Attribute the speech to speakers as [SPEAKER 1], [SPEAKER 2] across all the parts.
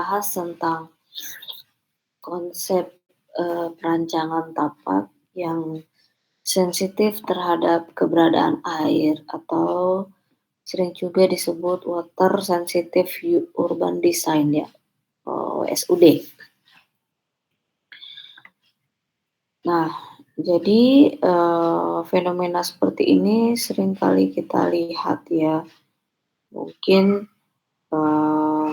[SPEAKER 1] membahas tentang konsep, perancangan tapak yang sensitif terhadap keberadaan air atau sering juga disebut Water Sensitive Urban Design ya, WSUD. Nah, jadi, fenomena seperti ini seringkali kita lihat ya, mungkin, eee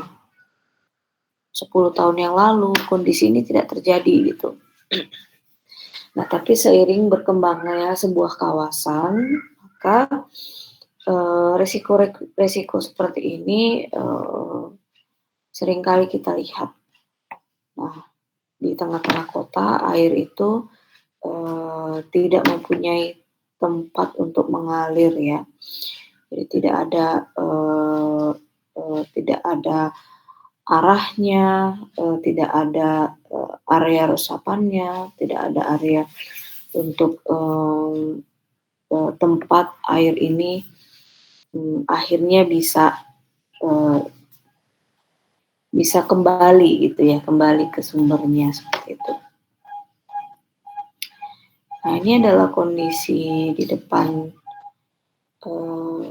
[SPEAKER 1] 10 tahun yang lalu kondisi ini tidak terjadi gitu. Nah, tapi seiring berkembangnya sebuah kawasan, maka, resiko seperti ini, seringkali kita lihat. Nah, di tengah-tengah kota air itu, tidak mempunyai tempat untuk mengalir ya. Jadi tidak ada arahnya, tidak ada, area resapannya, tidak ada area untuk, tempat air ini, akhirnya eee, bisa kembali gitu ya, kembali ke sumbernya seperti itu. Nah, ini adalah kondisi di depan, eee,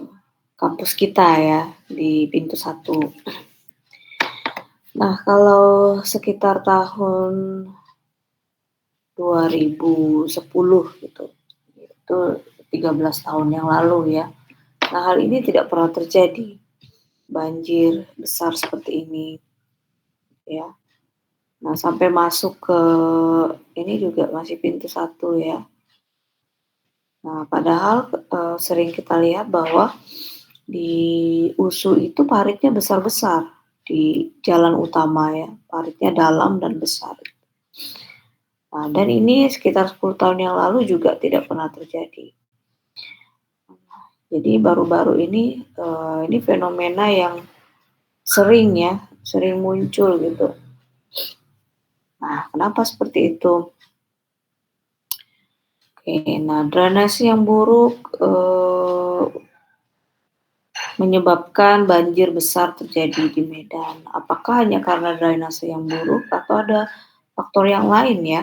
[SPEAKER 1] kampus kita ya, di pintu 1. Nah, kalau sekitar tahun 2010 gitu, itu 13 tahun yang lalu ya. Nah, hal ini tidak pernah terjadi, banjir besar seperti ini ya. Nah, sampai masuk ke ini juga masih pintu 1 ya. Nah, padahal, sering kita lihat bahwa di USU itu paritnya besar-besar, di jalan utama ya, paritnya dalam dan besar. Nah, dan ini sekitar 10 tahun yang lalu juga tidak pernah terjadi. Jadi baru-baru ini fenomena yang sering ya, sering muncul gitu. Nah, kenapa seperti itu? Oke, nah drainase yang buruk, menyebabkan banjir besar terjadi di Medan. Apakah hanya karena drainase yang buruk atau ada faktor yang lain ya?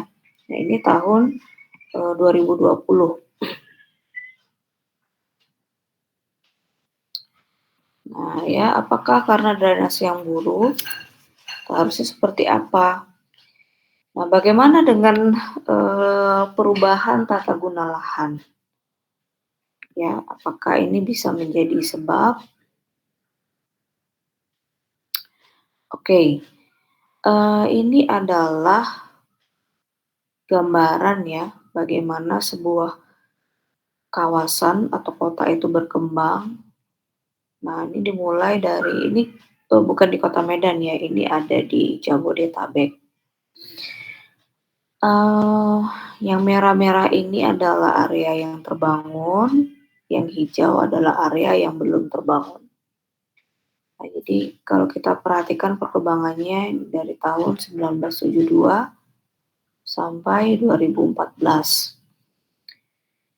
[SPEAKER 1] Nah, ini tahun, 2020. Nah ya, apakah karena drainase yang buruk? Harusnya seperti apa? Nah, bagaimana dengan, perubahan tata guna lahan? Ya, apakah ini bisa menjadi sebab? Oke, ini adalah gambaran ya, bagaimana sebuah kawasan atau kota itu berkembang. Nah, ini dimulai dari ini, bukan di Kota Medan ya, ini ada di Jabodetabek. Eee, yang merah-merah ini adalah area yang terbangun, yang hijau adalah area yang belum terbangun. Nah, jadi kalau kita perhatikan perkembangannya dari tahun 1972 sampai 2014.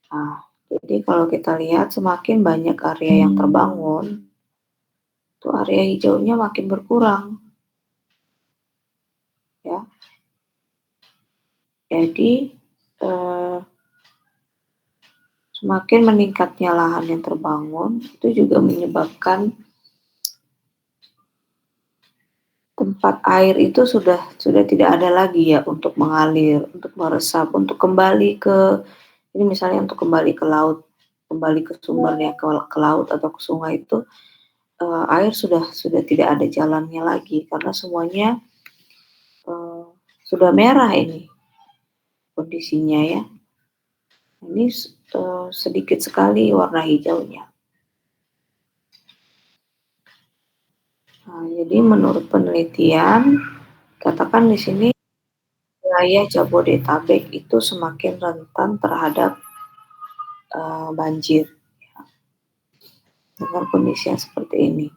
[SPEAKER 1] Nah, jadi kalau kita lihat semakin banyak area yang terbangun, itu area hijaunya makin berkurang, ya. Jadi, eee, semakin meningkatnya lahan yang terbangun, itu juga menyebabkan tempat air itu sudah tidak ada lagi ya untuk mengalir, untuk meresap, untuk kembali ke ini misalnya untuk kembali ke laut, kembali ke sumbernya ke laut atau ke sungai itu, air sudah tidak ada jalannya lagi karena semuanya, eee, sudah merah ini kondisinya ya. Ini sedikit sekali warna hijaunya. Nah, jadi menurut penelitian, katakan di sini wilayah Jabodetabek itu semakin rentan terhadap, banjir, ya, dengan kondisi yang seperti ini.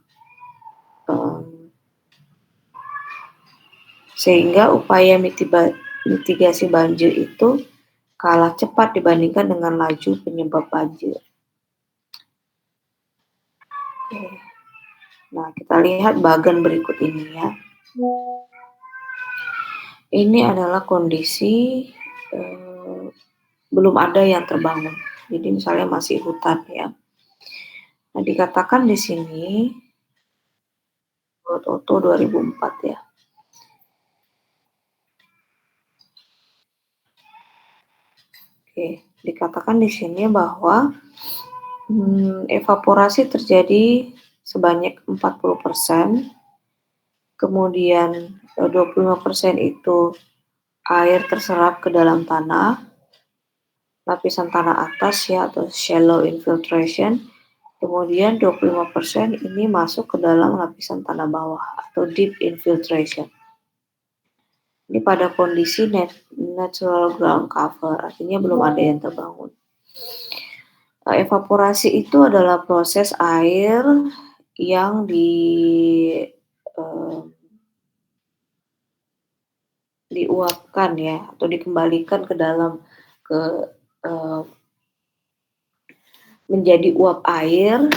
[SPEAKER 1] Sehingga upaya mitigasi banjir itu kalah cepat dibandingkan dengan laju penyebab banjir. Oke. Nah, kita lihat bagan berikut ini ya. Ini adalah kondisi belum ada yang terbangun. Jadi misalnya masih hutan ya. Nah, dikatakan di sini menurut Otto 2004 ya. Oke, dikatakan di sini bahwa evaporasi terjadi sebanyak 40%, kemudian 25% itu air terserap ke dalam tanah, lapisan tanah atas ya atau shallow infiltration, kemudian 25% ini masuk ke dalam lapisan tanah bawah atau deep infiltration. Ini pada kondisi natural ground cover, artinya belum ada yang terbangun. Evaporasi itu adalah proses air yang diuapkan ya atau dikembalikan ke dalam menjadi uap air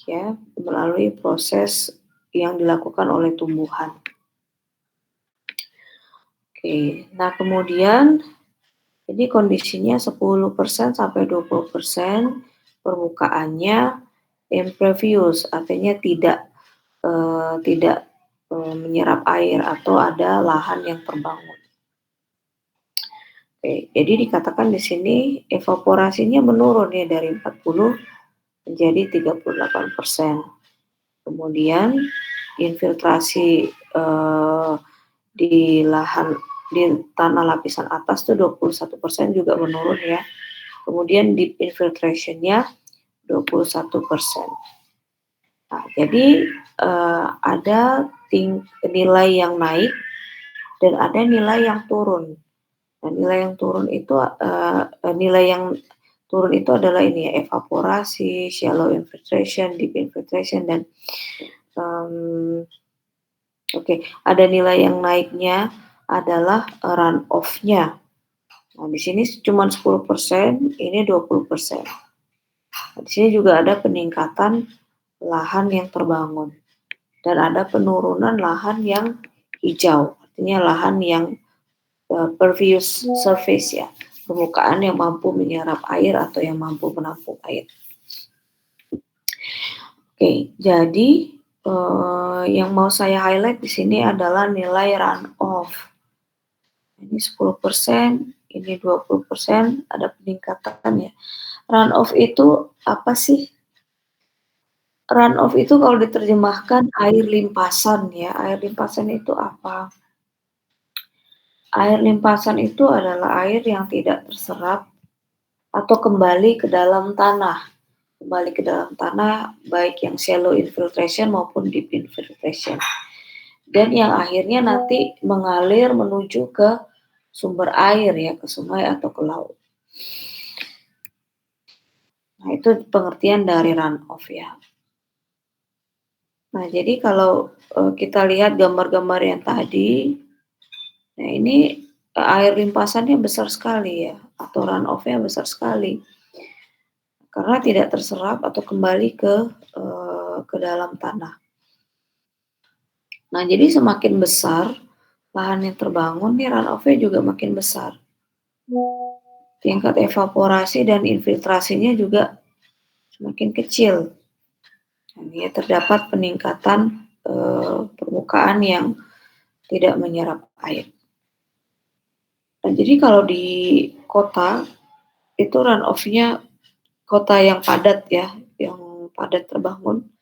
[SPEAKER 1] ya melalui proses yang dilakukan oleh tumbuhan. Oke, nah kemudian jadi kondisinya 10% sampai 20% permukaannya impervious, artinya tidak menyerap air atau ada lahan yang terbangun. Oke, jadi dikatakan di sini evaporasinya menurun ya dari 40 menjadi 38%. Kemudian infiltrasi di tanah lapisan atas tuh 21% juga menurun ya. Kemudian deep infiltration-nya 21%. Nah, jadi ada nilai yang naik dan ada nilai yang turun. Nah, nilai yang turun itu adalah ini ya, evaporasi, shallow infiltration, deep infiltration, dan ada nilai yang naiknya adalah runoff-nya. Nah, di sini cuma 10%, ini 20%. Nah, di sini juga ada peningkatan lahan yang terbangun dan ada penurunan lahan yang hijau, artinya lahan yang pervious surface ya, permukaan yang mampu menyerap air atau yang mampu menampung air. Oke, jadi yang mau saya highlight di sini adalah nilai runoff. Ini 10%, ini 20%, ada peningkatan ya. Runoff itu apa sih? Runoff itu kalau diterjemahkan air limpasan ya. Air limpasan itu apa? Air limpasan itu adalah air yang tidak terserap atau kembali ke dalam tanah. Kembali ke dalam tanah baik yang shallow infiltration maupun deep infiltration. Dan yang akhirnya nanti mengalir menuju ke sumber air ya, ke sungai atau ke laut. Nah, itu pengertian dari runoff ya. Nah, jadi kalau kita lihat gambar-gambar yang tadi, nah ini air limpasannya besar sekali ya, atau runoff-nya besar sekali. Karena tidak terserap atau kembali ke dalam tanah. Nah, jadi semakin besar lahan yang terbangun, nih runoff-nya juga makin besar. Tingkat evaporasi dan infiltrasinya juga semakin kecil. Nah, terdapat peningkatan permukaan yang tidak menyerap air. Nah, jadi kalau di kota itu runoff-nya kota yang padat ya, yang padat terbangun,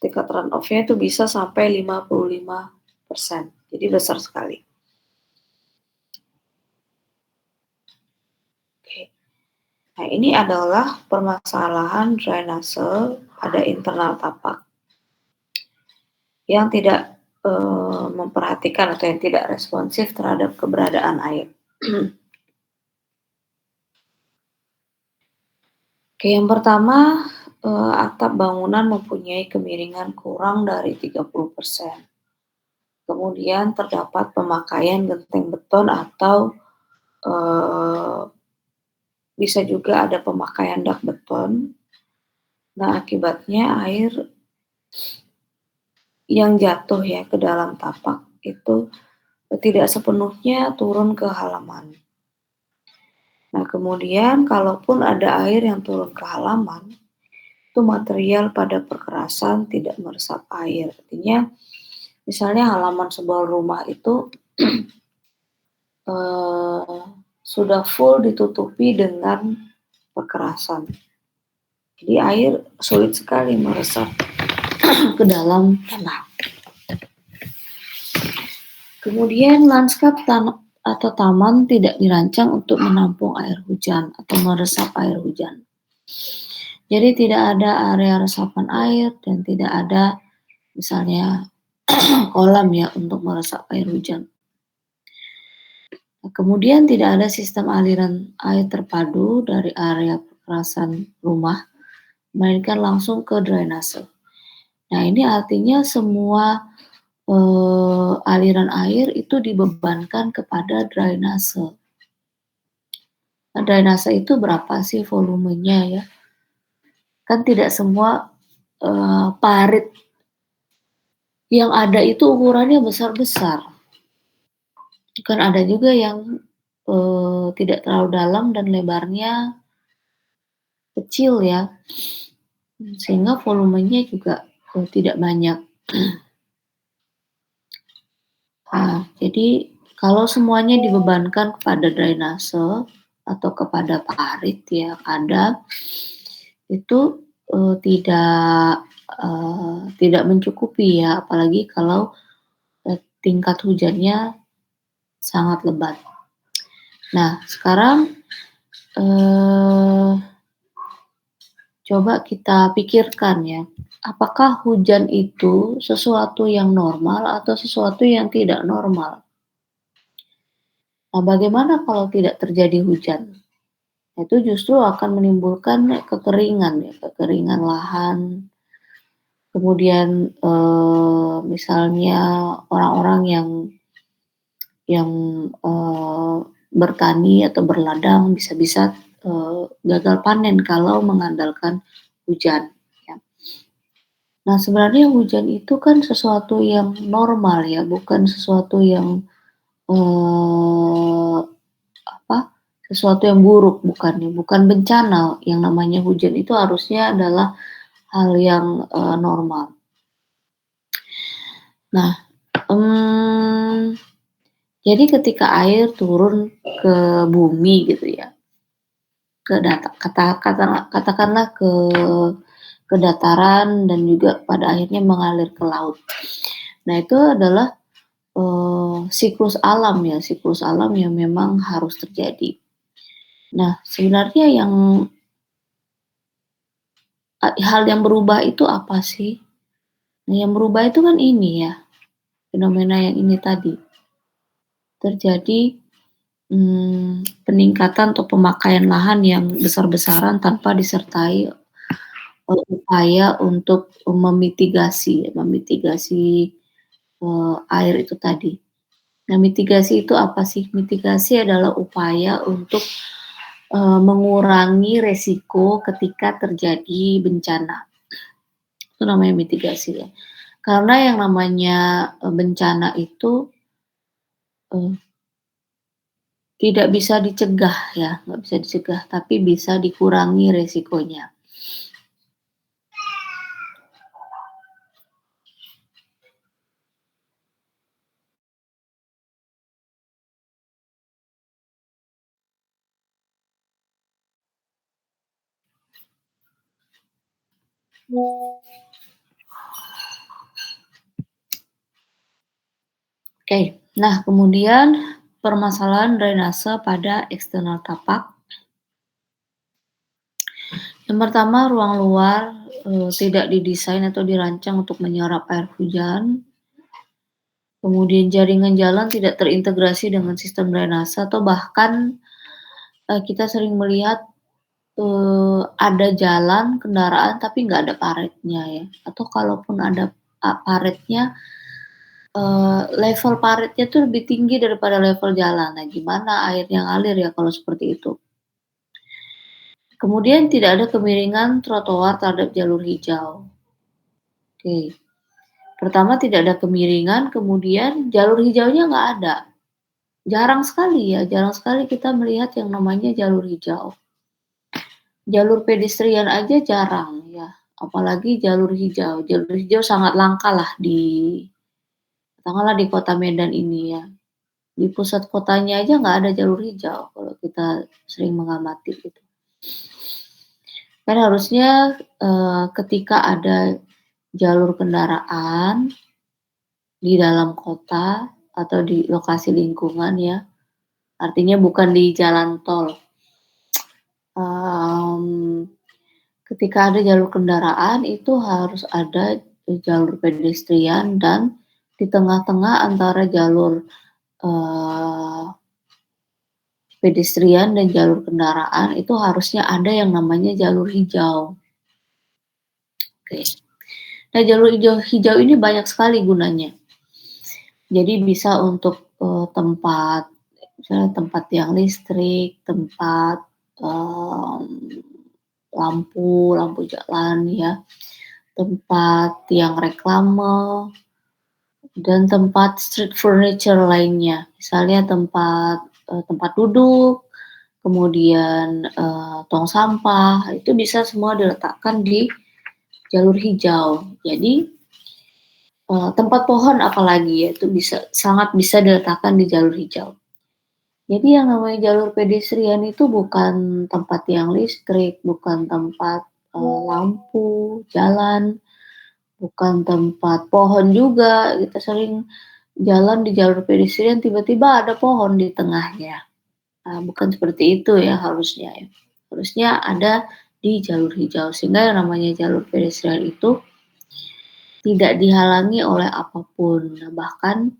[SPEAKER 1] tingkat runoff-nya itu bisa sampai 55%. Jadi besar sekali. Oke. Nah, ini adalah permasalahan drainase pada internal tapak yang tidak memperhatikan atau yang tidak responsif terhadap keberadaan air. Oke, yang pertama, atap bangunan mempunyai kemiringan kurang dari 30%. Kemudian terdapat pemakaian genteng beton atau bisa juga ada pemakaian dak beton. Nah, akibatnya air yang jatuh ya ke dalam tapak itu tidak sepenuhnya turun ke halaman. Nah, kemudian kalaupun ada air yang turun ke halaman, itu material pada perkerasan tidak meresap air. Artinya, misalnya halaman sebuah rumah itu sudah full ditutupi dengan perkerasan. Jadi air sulit sekali meresap ke dalam tanah. Kemudian lanskap atau taman tidak dirancang untuk menampung air hujan atau meresap air hujan. Jadi tidak ada area resapan air dan tidak ada misalnya kolam ya untuk meresap air hujan. Kemudian tidak ada sistem aliran air terpadu dari area perkerasan rumah, melainkan langsung ke drainase. Nah, ini artinya semua aliran air itu dibebankan kepada drainase. Nah, drainase itu berapa sih volumenya ya? Kan tidak semua parit yang ada itu ukurannya besar-besar. Kan ada juga yang tidak terlalu dalam dan lebarnya kecil ya, sehingga volumenya juga tidak banyak. Nah, jadi kalau semuanya dibebankan kepada drainase atau kepada parit ya ada, itu tidak mencukupi ya, apalagi kalau tingkat hujannya sangat lebat. Nah, sekarang coba kita pikirkan ya, apakah hujan itu sesuatu yang normal atau sesuatu yang tidak normal? Nah, bagaimana kalau tidak terjadi hujan? Itu justru akan menimbulkan kekeringan ya, kekeringan lahan. Kemudian misalnya orang-orang yang bertani atau berladang bisa-bisa gagal panen kalau mengandalkan hujan. Ya. Nah, sebenarnya hujan itu kan sesuatu yang normal ya, bukan sesuatu yang sesuatu yang buruk, bukan bencana. Yang namanya hujan itu harusnya adalah hal yang normal. Nah, jadi ketika air turun ke bumi gitu ya, katakanlah ke dataran dan juga pada akhirnya mengalir ke laut. Nah, itu adalah siklus alam yang memang harus terjadi. Nah, sebenarnya hal yang berubah itu apa sih? Nah, yang berubah itu kan ini ya, fenomena yang ini tadi. Terjadi peningkatan atau pemakaian lahan yang besar-besaran tanpa disertai upaya untuk memitigasi air itu tadi. Nah, mitigasi itu apa sih? Mitigasi adalah upaya untuk mengurangi resiko ketika terjadi bencana. Itu namanya mitigasi ya. Karena yang namanya bencana itu tidak bisa dicegah ya, nggak bisa dicegah, tapi bisa dikurangi resikonya. Oke, nah kemudian permasalahan drainase pada eksternal tapak. Yang pertama, ruang luar tidak didesain atau dirancang untuk menyerap air hujan. Kemudian jaringan jalan tidak terintegrasi dengan sistem drainase atau bahkan kita sering melihat ada jalan kendaraan tapi nggak ada paretnya ya, atau kalaupun ada paretnya, level paretnya tuh lebih tinggi daripada level jalan. Nah, gimana airnya ngalir ya kalau seperti itu? Kemudian tidak ada kemiringan trotoar terhadap jalur hijau. Oke. Pertama tidak ada kemiringan, kemudian jalur hijaunya nggak ada. Jarang sekali ya, jarang sekali kita melihat yang namanya jalur hijau. Jalur pedestrian aja jarang ya, apalagi jalur hijau. Jalur hijau sangat langka lah katakanlah di kota Medan ini ya. Di pusat kotanya aja nggak ada jalur hijau kalau kita sering mengamati gitu. Kan harusnya, ketika ada jalur kendaraan di dalam kota atau di lokasi lingkungan ya, artinya bukan di jalan tol. Ketika ada jalur kendaraan itu harus ada jalur pedestrian dan di tengah-tengah antara jalur pedestrian dan jalur kendaraan itu harusnya ada yang namanya jalur hijau. Oke. Nah, jalur hijau ini banyak sekali gunanya. Jadi bisa untuk tempat, misalnya tempat tiang listrik, tempat lampu jalan ya, tempat tiang reklame, dan tempat street furniture lainnya. Misalnya tempat duduk, kemudian tong sampah, itu bisa semua diletakkan di jalur hijau. Jadi tempat pohon apalagi ya, itu sangat bisa diletakkan di jalur hijau. Jadi yang namanya jalur pedestrian itu bukan tempat tiang listrik, bukan tempat lampu jalan, bukan tempat pohon juga. Kita sering jalan di jalur pedestrian tiba-tiba ada pohon di tengahnya. Nah, bukan seperti itu ya harusnya ya. Harusnya ada di jalur hijau sehingga yang namanya jalur pedestrian itu tidak dihalangi oleh apapun. Nah, bahkan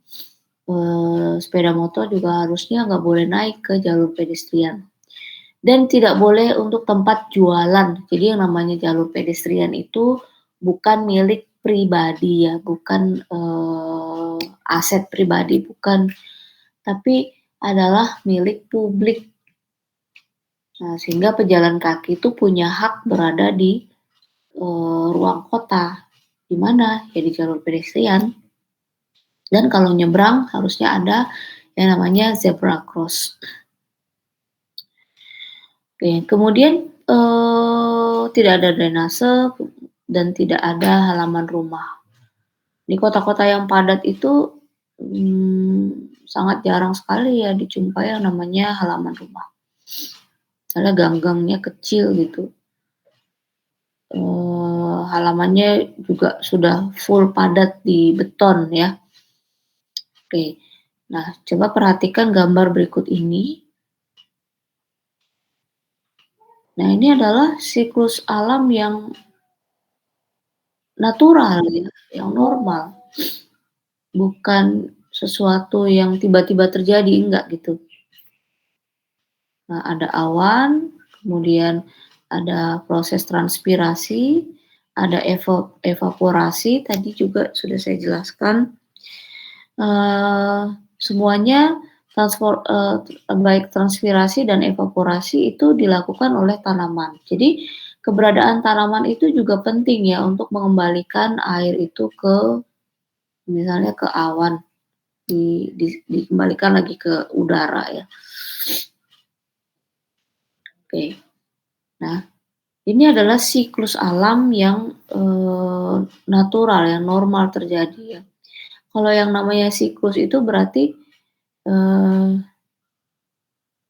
[SPEAKER 1] sepeda motor juga harusnya nggak boleh naik ke jalur pedestrian. Dan tidak boleh untuk tempat jualan. Jadi yang namanya jalur pedestrian itu bukan milik pribadi ya, bukan aset pribadi, bukan. Tapi adalah milik publik. Nah, sehingga pejalan kaki itu punya hak berada di ruang kota. Di mana? Ya di jalur pedestrian. Dan kalau nyebrang harusnya ada yang namanya zebra cross. Oke, kemudian tidak ada drainase dan tidak ada halaman rumah. Di kota-kota yang padat itu sangat jarang sekali ya dijumpai yang namanya halaman rumah. Misalnya gang-gangnya kecil gitu. Halamannya juga sudah full padat di beton ya. Oke, nah coba perhatikan gambar berikut ini. Nah ini adalah siklus alam yang natural ya, yang normal. Bukan sesuatu yang tiba-tiba terjadi, enggak gitu. Nah ada awan, kemudian ada proses transpirasi, ada evaporasi, tadi juga sudah saya jelaskan. Semuanya baik transpirasi dan evaporasi itu dilakukan oleh tanaman. Jadi keberadaan tanaman itu juga penting ya untuk mengembalikan air itu ke misalnya ke awan, dikembalikan lagi ke udara ya. Oke. Nah, ini adalah siklus alam yang natural, yang normal terjadi ya. Kalau yang namanya siklus itu berarti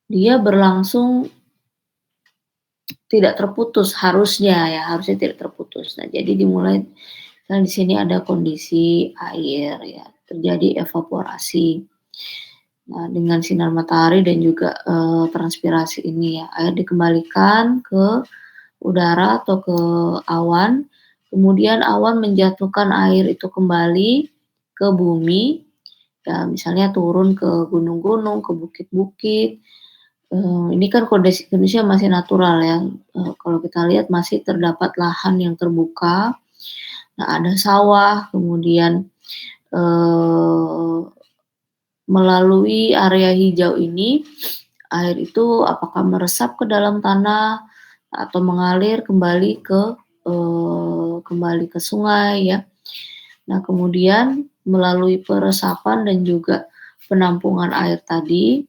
[SPEAKER 1] dia berlangsung tidak terputus harusnya ya, harusnya tidak terputus. Nah, jadi dimulai di sini ada kondisi air ya, terjadi evaporasi. Nah, dengan sinar matahari dan juga transpirasi ini ya, air dikembalikan ke udara atau ke awan, kemudian awan menjatuhkan air itu kembali ke bumi, ya misalnya turun ke gunung-gunung, ke bukit-bukit. Ini kan kondisinya masih natural ya, kalau kita lihat masih terdapat lahan yang terbuka, nah ada sawah, kemudian melalui area hijau ini, air itu apakah meresap ke dalam tanah atau mengalir kembali ke sungai ya. Nah, kemudian melalui peresapan dan juga penampungan air tadi,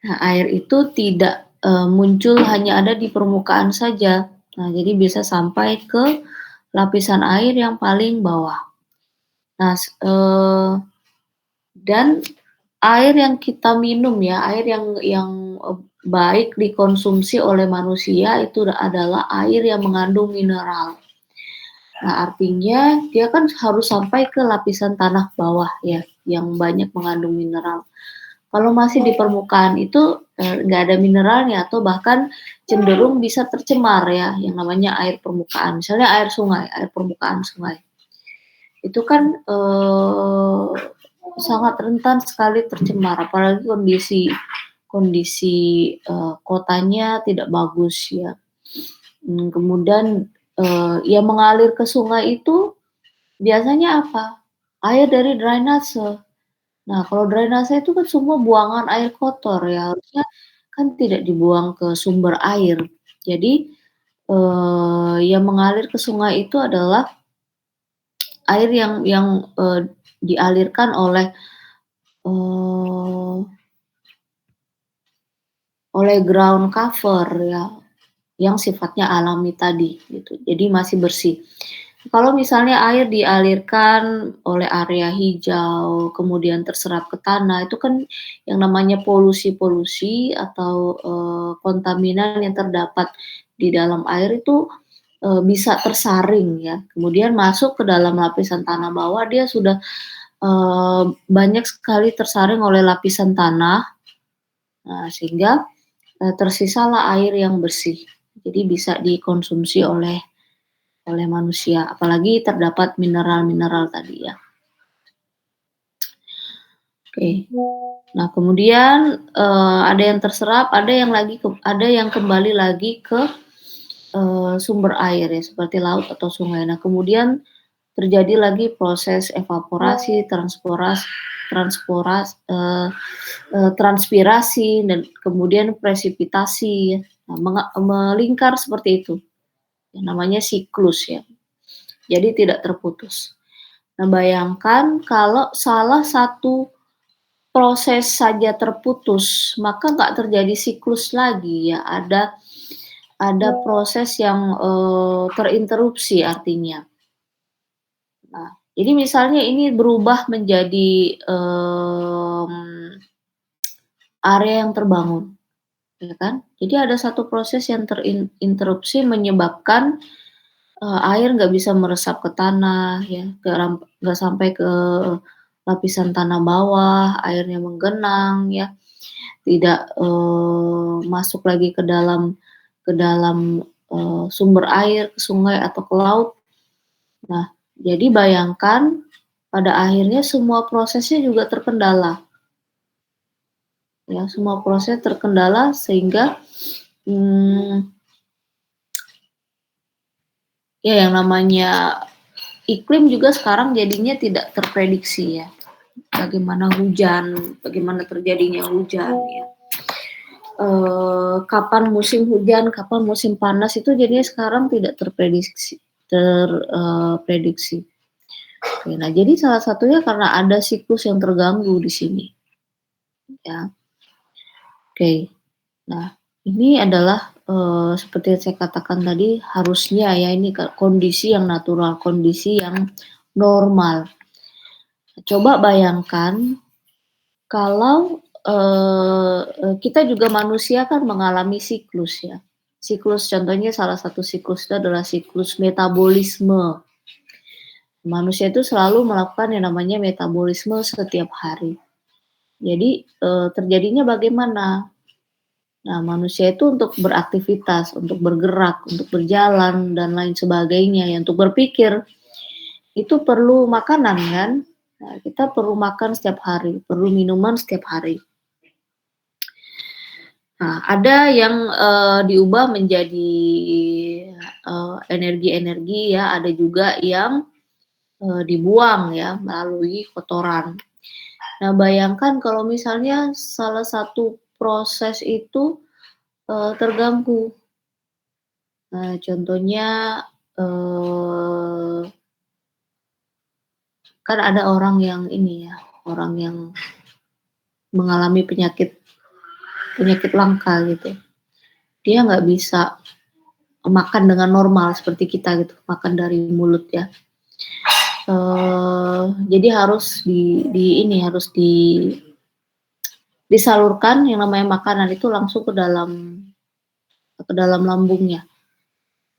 [SPEAKER 1] nah air itu tidak, muncul hanya ada di permukaan saja. Nah, jadi bisa sampai ke lapisan air yang paling bawah. Nah, dan air yang kita minum ya, air yang baik dikonsumsi oleh manusia itu adalah air yang mengandung mineral. Nah, artinya dia kan harus sampai ke lapisan tanah bawah ya, yang banyak mengandung mineral. Kalau masih di permukaan itu, nggak ada mineralnya atau bahkan cenderung bisa tercemar ya, yang namanya air permukaan. Misalnya air sungai, air permukaan sungai. Itu kan, sangat rentan sekali tercemar, apalagi kondisi kondisi, kotanya tidak bagus ya. Kemudian, yang mengalir ke sungai itu biasanya apa? Air dari drainase. Nah, kalau drainase itu kan semua buangan air kotor ya, harusnya kan tidak dibuang ke sumber air. Jadi, yang mengalir ke sungai itu adalah air yang dialirkan eee, oleh ground cover ya, yang sifatnya alami tadi gitu, jadi masih bersih. Kalau misalnya air dialirkan oleh area hijau, kemudian terserap ke tanah, itu kan yang namanya polusi-polusi atau, kontaminan yang terdapat di dalam air itu, bisa tersaring ya, kemudian masuk ke dalam lapisan tanah bawah, dia sudah, banyak sekali tersaring oleh lapisan tanah, nah sehingga, tersisalah air yang bersih. Jadi bisa dikonsumsi oleh manusia, apalagi terdapat mineral-mineral tadi ya. Oke. Nah kemudian, ada yang terserap, ada yang kembali lagi ke, sumber air ya, seperti laut atau sungai. Nah kemudian terjadi lagi proses evaporasi, transpirasi dan kemudian presipitasi ya. Nah melingkar seperti itu, yang namanya siklus ya, jadi tidak terputus. Nah, bayangkan kalau salah satu proses saja terputus, maka nggak terjadi siklus lagi ya, ada proses yang, terinterupsi artinya. Nah, jadi misalnya ini berubah menjadi, area yang terbangun, ya kan. Jadi ada satu proses yang terinterupsi menyebabkan, air nggak bisa meresap ke tanah ya, nggak sampai ke lapisan tanah bawah, airnya menggenang ya, tidak, masuk lagi ke dalam, sumber air, ke sungai atau ke laut. Nah, jadi bayangkan pada akhirnya semua prosesnya juga terkendala, ya, semua proses terkendala sehingga, mmm, ya yang namanya iklim juga sekarang jadinya tidak terprediksi ya. Bagaimana terjadinya hujan ya. Kapan musim hujan, kapan musim panas itu jadinya sekarang tidak prediksi. Oke, nah jadi salah satunya karena ada siklus yang terganggu di sini, ya. Oke, nah ini adalah, seperti yang saya katakan tadi harusnya ya ini kondisi yang natural, kondisi yang normal. Coba bayangkan kalau, kita juga manusia kan mengalami siklus ya. Siklus contohnya salah satu siklus itu adalah siklus metabolisme. Manusia itu selalu melakukan yang namanya metabolisme setiap hari. Jadi, terjadinya bagaimana? Nah, manusia itu untuk beraktivitas, untuk bergerak, untuk berjalan dan lain sebagainya ya, untuk berpikir, itu perlu makanan kan? Nah, kita perlu makan setiap hari, perlu minuman setiap hari. Nah, ada yang, diubah menjadi, energi-energi ya, ada juga yang, dibuang ya melalui kotoran. Nah, bayangkan kalau misalnya salah satu proses itu, terganggu. Contohnya, eee, kan ada orang yang ini ya, orang yang mengalami penyakit penyakit langka gitu, dia nggak bisa makan dengan normal seperti kita gitu, makan dari mulut ya. Jadi harus di ini, harus disalurkan yang namanya makanan itu langsung ke dalam lambungnya,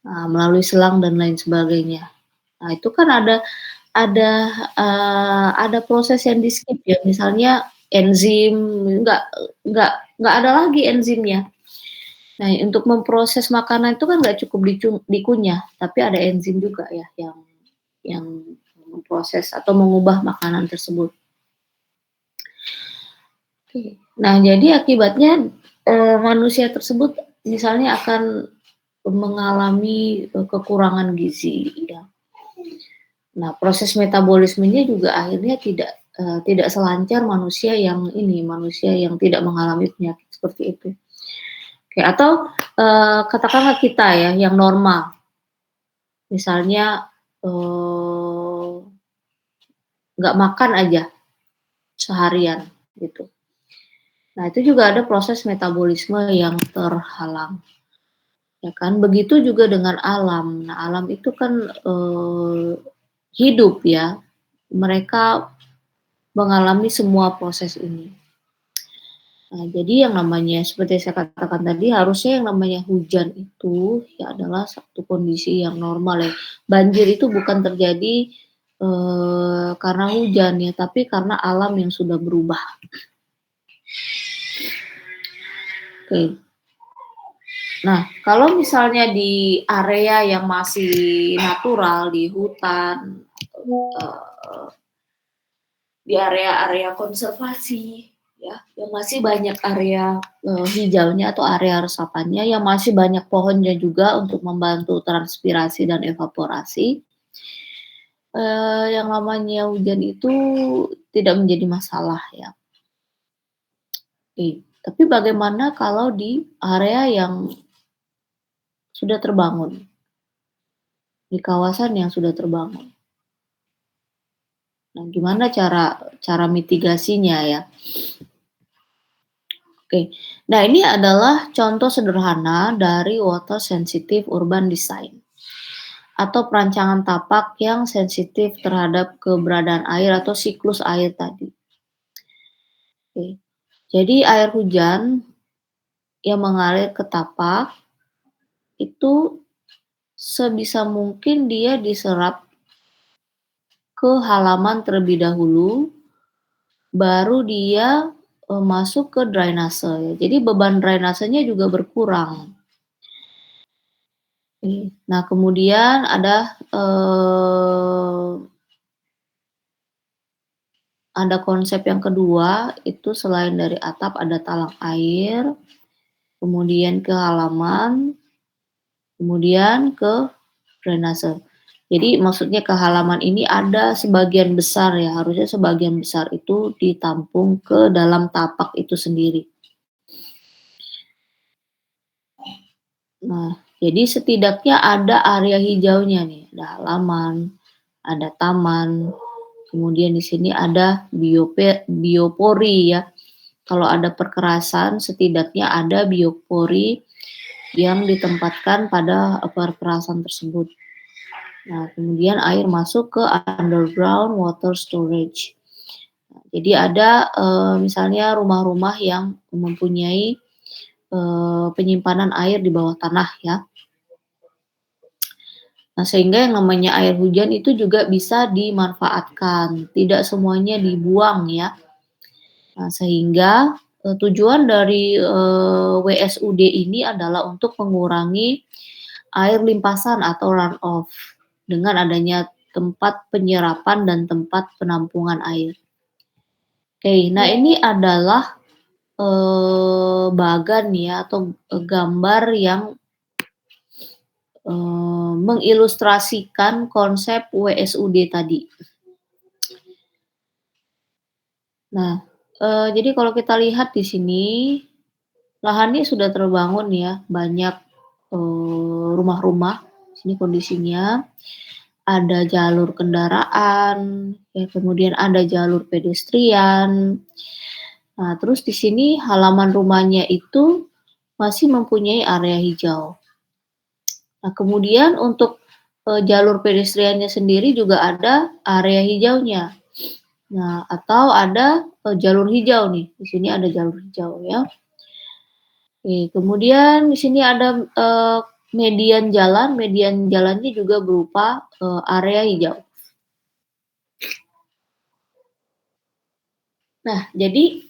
[SPEAKER 1] melalui selang dan lain sebagainya. Nah itu kan ada, ada proses yang di-skip ya, misalnya enzim, nggak nggak nggak ada lagi enzimnya. Nah untuk memproses makanan itu kan nggak cukup dikunyah, tapi ada enzim juga ya yang memproses atau mengubah makanan tersebut. Oke. Nah, jadi akibatnya, manusia tersebut misalnya akan mengalami, kekurangan gizi ya. Nah, proses metabolismenya juga akhirnya tidak selancar manusia yang tidak mengalami penyakit seperti itu. Oke, atau, katakanlah kita ya yang normal, misalnya, eee, nggak makan aja seharian gitu. Nah, itu juga ada proses metabolisme yang terhalang. Ya kan, begitu juga dengan alam. Nah, alam itu kan, hidup ya, mereka mengalami semua proses ini. Nah, jadi yang namanya seperti saya katakan tadi, harusnya yang namanya hujan itu ya adalah satu kondisi yang normal ya. Banjir itu bukan terjadi, karena hujan ya, tapi karena alam yang sudah berubah. Oke. Nah, kalau misalnya di area yang masih natural, di hutan, eee, di area-area konservasi, ya, yang masih banyak area, hijaunya atau area resapannya, yang masih banyak pohonnya juga untuk membantu transpirasi dan evaporasi, yang namanya hujan itu tidak menjadi masalah ya. Tapi bagaimana kalau di area yang sudah terbangun, di kawasan yang sudah terbangun? Nah, gimana cara cara mitigasinya ya? Oke. Nah, ini adalah contoh sederhana dari water sensitive urban design atau perancangan tapak yang sensitif terhadap keberadaan air atau siklus air tadi. Oke. Jadi air hujan yang mengalir ke tapak itu sebisa mungkin dia diserap ke halaman terlebih dahulu, baru dia, masuk ke drainase ya. Jadi beban drainasenya juga berkurang. Nah kemudian ada konsep yang kedua, itu selain dari atap ada talang air, kemudian ke halaman, kemudian ke drainase. Jadi maksudnya ke halaman ini ada sebagian besar ya, harusnya sebagian besar itu ditampung ke dalam tapak itu sendiri. Nah, jadi setidaknya ada area hijaunya nih, ada halaman, ada taman, kemudian di sini ada biopori ya. Kalau ada perkerasan, setidaknya ada biopori yang ditempatkan pada perkerasan tersebut. Nah, kemudian air masuk ke underground water storage. Jadi ada, misalnya rumah-rumah yang mempunyai, penyimpanan air di bawah tanah ya. Nah, sehingga yang namanya air hujan itu juga bisa dimanfaatkan, tidak semuanya dibuang ya. Nah, sehingga, tujuan dari, WSUD ini adalah untuk mengurangi air limpasan atau runoff dengan adanya tempat penyerapan dan tempat penampungan air. Oke, nah ini adalah, bagan ya atau, gambar yang, mengilustrasikan konsep WSUD tadi. Nah, jadi kalau kita lihat di sini, lahannya sudah terbangun ya, banyak, rumah-rumah
[SPEAKER 2] Sini kondisinya ada jalur kendaraan, ya, kemudian ada jalur pedestrian. Nah, terus di sini halaman rumahnya itu masih mempunyai area hijau. Nah, kemudian untuk jalur pedestriannya sendiri juga ada area hijaunya. Nah, atau ada jalur hijau nih. Di sini ada jalur hijau ya. Oke, kemudian di sini ada median jalannya juga berupa area hijau. Nah, jadi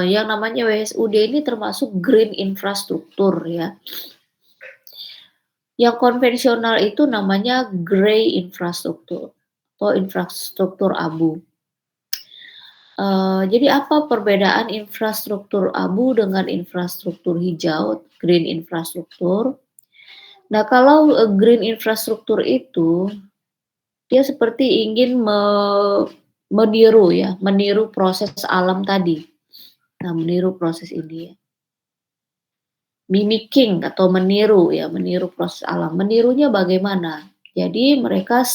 [SPEAKER 2] yang namanya WSUD ini termasuk green infrastruktur ya. Yang konvensional itu namanya grey infrastruktur atau infrastruktur abu. Jadi apa perbedaan infrastruktur abu dengan infrastruktur hijau, green infrastruktur? Nah, kalau green infrastruktur itu dia seperti ingin meniru proses alam tadi. Nah, meniru proses ini ya. Mimicking atau meniru proses alam. Menirunya bagaimana? Jadi mereka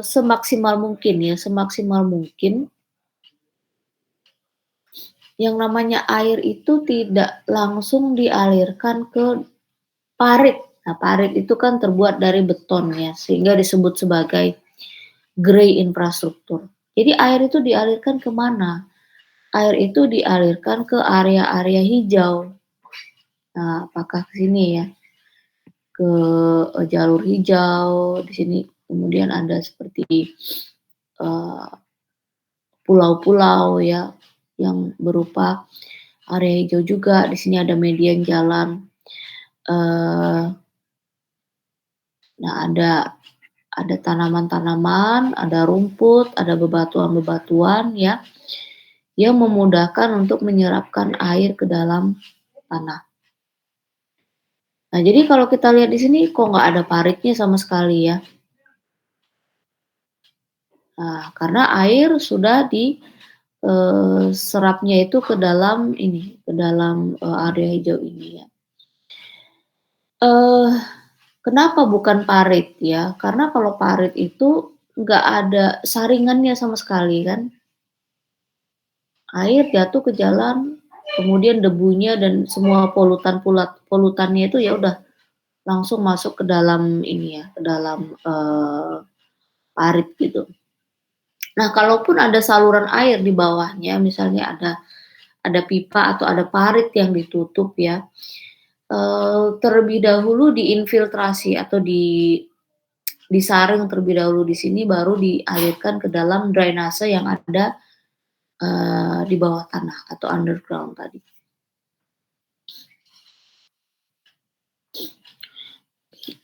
[SPEAKER 2] semaksimal mungkin yang namanya air itu tidak langsung dialirkan ke parit. Nah, parit itu kan terbuat dari beton ya, sehingga disebut sebagai grey infrastruktur. Jadi air itu dialirkan ke mana? Air itu dialirkan ke area-area hijau. Nah, apakah ke sini ya? Ke jalur hijau, di sini kemudian ada seperti pulau-pulau ya yang berupa area hijau juga. Di sini ada median jalan. Nah, ada tanaman-tanaman, ada rumput, ada bebatuan-bebatuan ya yang memudahkan untuk menyerapkan air ke dalam tanah. Nah, jadi kalau kita lihat di sini kok nggak ada paritnya sama sekali ya. Nah, karena air sudah serapnya itu ke dalam area hijau ini ya. Kenapa bukan parit ya? Karena kalau parit itu nggak ada saringannya sama sekali kan. Air jatuh ke jalan, kemudian debunya dan semua polutannya itu ya udah langsung masuk ke dalam ini ya, ke dalam parit gitu. Nah, kalaupun ada saluran air di bawahnya, misalnya ada pipa atau ada parit yang ditutup ya, terlebih dahulu diinfiltrasi atau disaring terlebih dahulu di sini, baru dialirkan ke dalam drainase yang ada di bawah tanah atau underground tadi.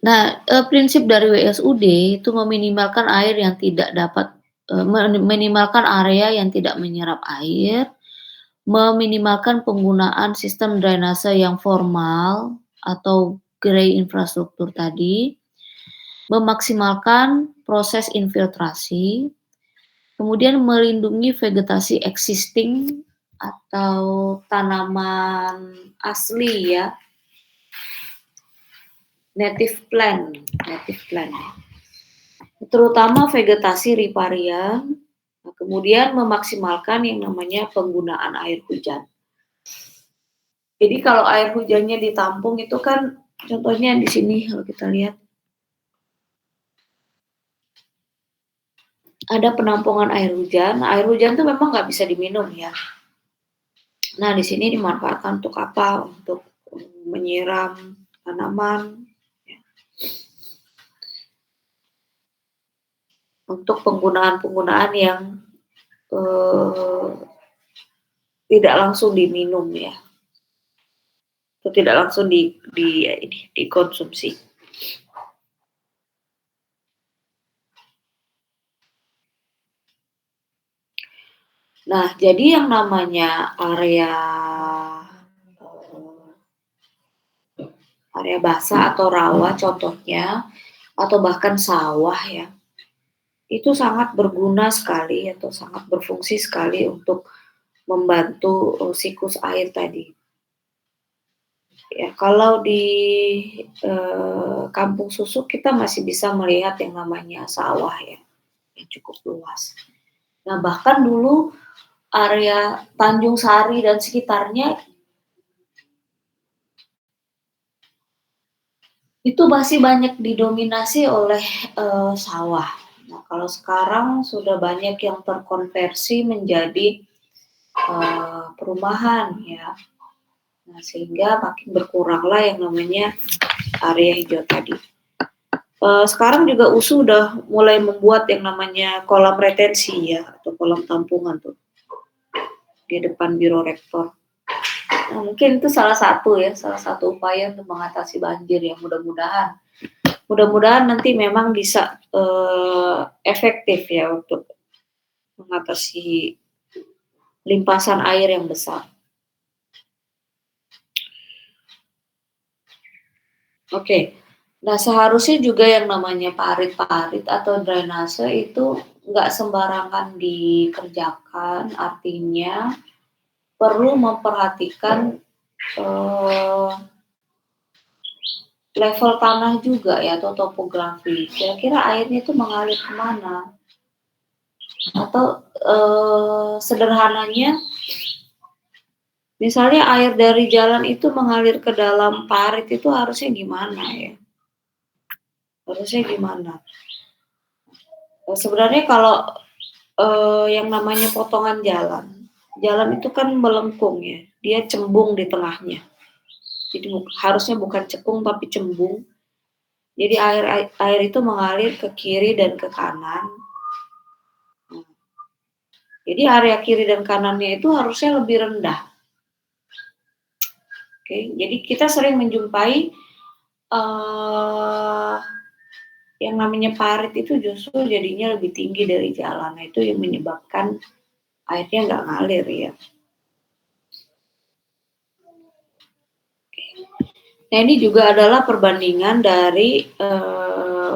[SPEAKER 2] Nah, prinsip dari WSUD itu meminimalkan air yang tidak dapat meminimalkan area yang tidak menyerap air, meminimalkan penggunaan sistem drainase yang formal atau grey infrastruktur tadi, memaksimalkan proses infiltrasi, kemudian melindungi vegetasi existing atau tanaman asli ya, native plant, terutama vegetasi riparian, kemudian memaksimalkan yang namanya penggunaan air hujan. Jadi kalau air hujannya ditampung itu kan, contohnya di sini kalau kita lihat, ada penampungan air hujan. Nah, air hujan tuh memang nggak bisa diminum ya. Nah, di sini dimanfaatkan untuk apa? Untuk menyiram tanaman, untuk penggunaan yang tidak langsung diminum ya, atau tidak langsung dikonsumsi. Nah, jadi yang namanya area basah atau rawa contohnya, atau bahkan sawah ya, itu sangat berguna sekali atau sangat berfungsi sekali untuk membantu siklus air tadi.
[SPEAKER 1] ya. Kalau di Kampung Susu kita masih bisa melihat yang namanya sawah ya, yang cukup luas. Nah, bahkan dulu area Tanjung Sari dan sekitarnya itu masih banyak didominasi oleh sawah. Nah, kalau sekarang sudah banyak yang terkonversi menjadi perumahan ya. Nah, sehingga makin berkuranglah yang namanya area hijau tadi. Sekarang juga USU udah mulai membuat yang namanya kolam retensi ya, atau kolam tampungan tuh di depan biro rektor. Nah, mungkin itu salah satu upaya untuk mengatasi banjir ya, mudah-mudahan nanti memang bisa efektif ya untuk mengatasi limpasan air yang besar. Oke. Nah, seharusnya juga yang namanya parit-parit atau drainase itu nggak sembarangan dikerjakan, artinya perlu memperhatikan level tanah juga ya, atau topografi. Kira-kira airnya itu mengalir kemana? Atau sederhananya, misalnya air dari jalan itu mengalir ke dalam parit itu harusnya gimana ya? Harusnya gimana? Sebenarnya kalau yang namanya potongan jalan itu kan melengkung ya, dia cembung di tengahnya. Jadi harusnya bukan cekung tapi cembung. Jadi air itu mengalir ke kiri dan ke kanan. Jadi area kiri dan kanannya itu harusnya lebih rendah. Oke, jadi kita sering menjumpai yang namanya parit itu justru jadinya lebih tinggi dari jalan. Nah, itu yang menyebabkan airnya nggak ngalir ya. Nah, ini juga adalah perbandingan dari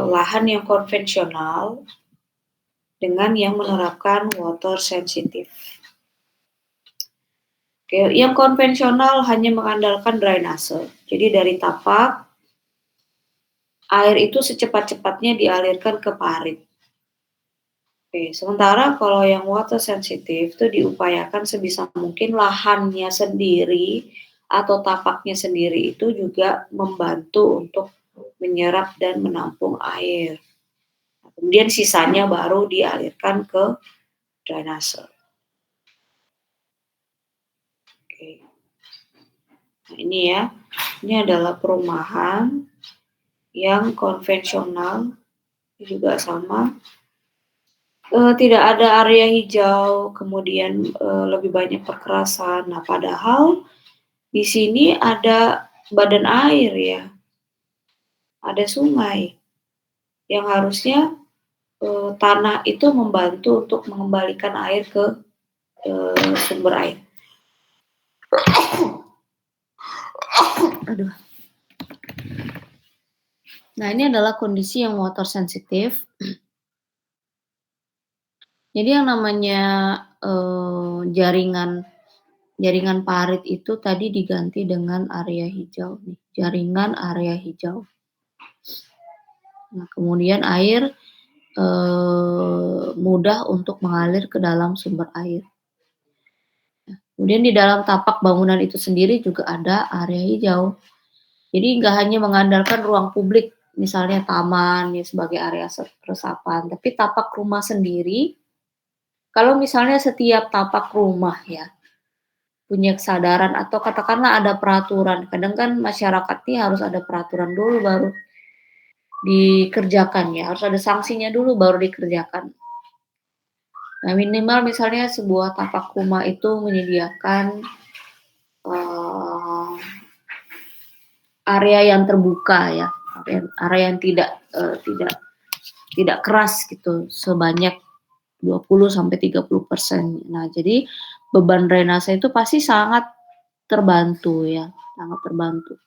[SPEAKER 1] lahan yang konvensional dengan yang menerapkan water sensitive. Oke, yang konvensional hanya mengandalkan drainase. Jadi dari tapak, air itu secepat-cepatnya dialirkan ke parit. Oke, sementara kalau yang water sensitive itu diupayakan sebisa mungkin lahannya sendiri atau tapaknya sendiri itu juga membantu untuk menyerap dan menampung air. Kemudian sisanya baru dialirkan ke drainase. Oke. Nah, ini ya, ini adalah perumahan yang konvensional juga sama. Tidak ada area hijau, kemudian lebih banyak perkerasan. Nah, padahal di sini ada badan air ya, ada sungai yang harusnya tanah itu membantu untuk mengembalikan air ke sumber air. Aduh. Nah, ini adalah kondisi yang water sensitive. Jadi yang namanya jaringan parit itu tadi diganti dengan area hijau nih, jaringan area hijau. Nah, kemudian air mudah untuk mengalir ke dalam sumber air. Nah, kemudian di dalam tapak bangunan itu sendiri juga ada area hijau. Jadi nggak hanya mengandalkan ruang publik, misalnya taman ya sebagai area resapan, tapi tapak rumah sendiri. Kalau misalnya setiap tapak rumah ya punya kesadaran atau katakanlah ada peraturan, kadang kan masyarakat ini harus ada peraturan dulu baru dikerjakan ya, harus ada sanksinya dulu baru dikerjakan. Nah, minimal misalnya sebuah tapak rumah itu menyediakan area yang terbuka ya, area yang tidak keras gitu, sebanyak 20-30%. Nah, jadi beban drainase itu pasti sangat terbantu ya, sangat terbantu.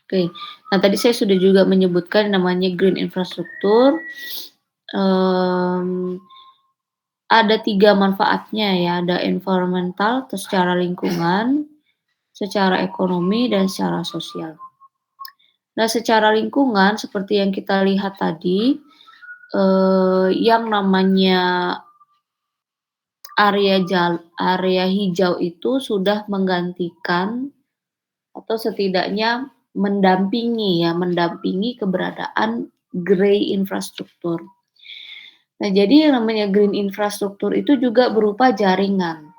[SPEAKER 1] Oke, nah tadi saya sudah juga menyebutkan namanya green infrastruktur.
[SPEAKER 2] ada 3 manfaatnya ya, ada environmental atau secara lingkungan, secara ekonomi, dan secara sosial. Nah, secara lingkungan seperti yang kita lihat tadi, yang namanya area hijau itu sudah menggantikan atau setidaknya mendampingi keberadaan grey infrastruktur. Nah, jadi yang namanya green infrastruktur itu juga berupa jaringan,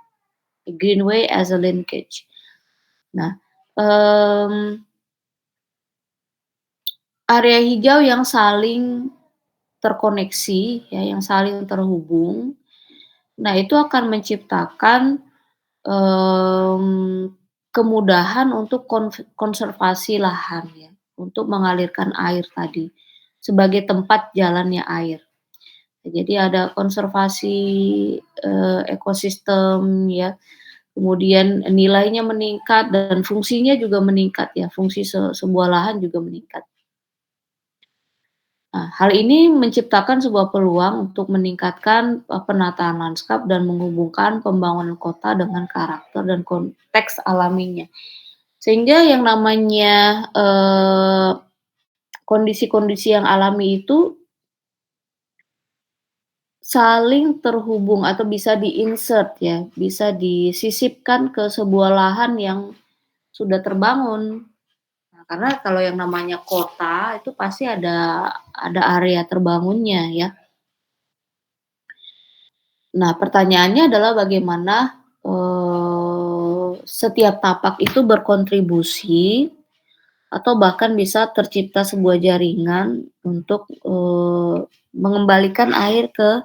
[SPEAKER 2] greenway as a linkage. Nah, area hijau yang saling terkoneksi ya, yang saling terhubung, nah itu akan menciptakan, kemudahan untuk konservasi lahan ya, untuk mengalirkan air tadi, sebagai tempat jalannya air. Jadi ada konservasi, ekosistem ya, kemudian nilainya meningkat dan fungsinya juga meningkat ya, fungsi sebuah lahan juga meningkat. Nah, hal ini menciptakan sebuah peluang untuk meningkatkan, penataan lanskap dan menghubungkan pembangunan kota dengan karakter dan konteks alaminya. Sehingga yang namanya, kondisi-kondisi yang alami itu saling terhubung atau bisa di-insert ya, bisa disisipkan ke sebuah lahan yang sudah terbangun. Nah, karena kalau yang namanya kota itu pasti ada area terbangunnya ya. Nah, pertanyaannya adalah bagaimana, setiap tapak itu berkontribusi atau bahkan bisa tercipta sebuah jaringan untuk, mengembalikan air ke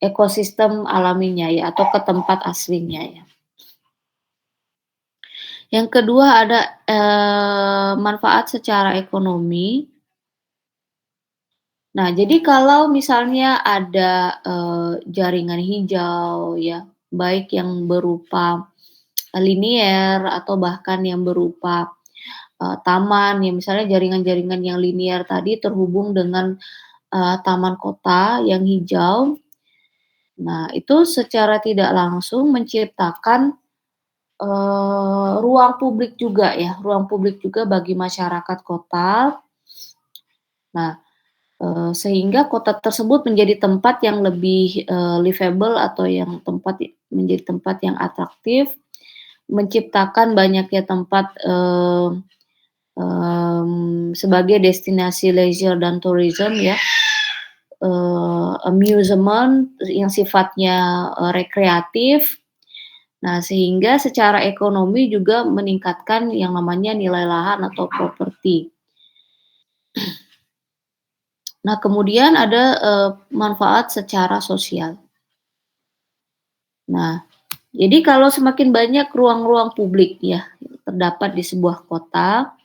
[SPEAKER 2] ekosistem alaminya ya, atau ke tempat aslinya ya. Yang kedua ada, manfaat secara ekonomi. Nah, jadi kalau misalnya ada, jaringan hijau ya, baik yang berupa linier atau bahkan yang berupa, taman ya, misalnya jaringan-jaringan yang linier tadi terhubung dengan, taman kota yang hijau. Nah, itu secara tidak langsung menciptakan, ruang publik juga ya, ruang publik juga bagi masyarakat kota. Nah, sehingga kota tersebut menjadi tempat yang lebih, livable atau menjadi tempat yang atraktif, menciptakan banyaknya tempat, sebagai destinasi leisure dan tourism ya, amusement yang sifatnya, rekreatif. Nah, sehingga secara ekonomi juga meningkatkan yang namanya nilai lahan atau properti. Nah, kemudian ada, manfaat secara sosial. Nah, jadi kalau semakin banyak ruang-ruang publik ya, terdapat di sebuah kota,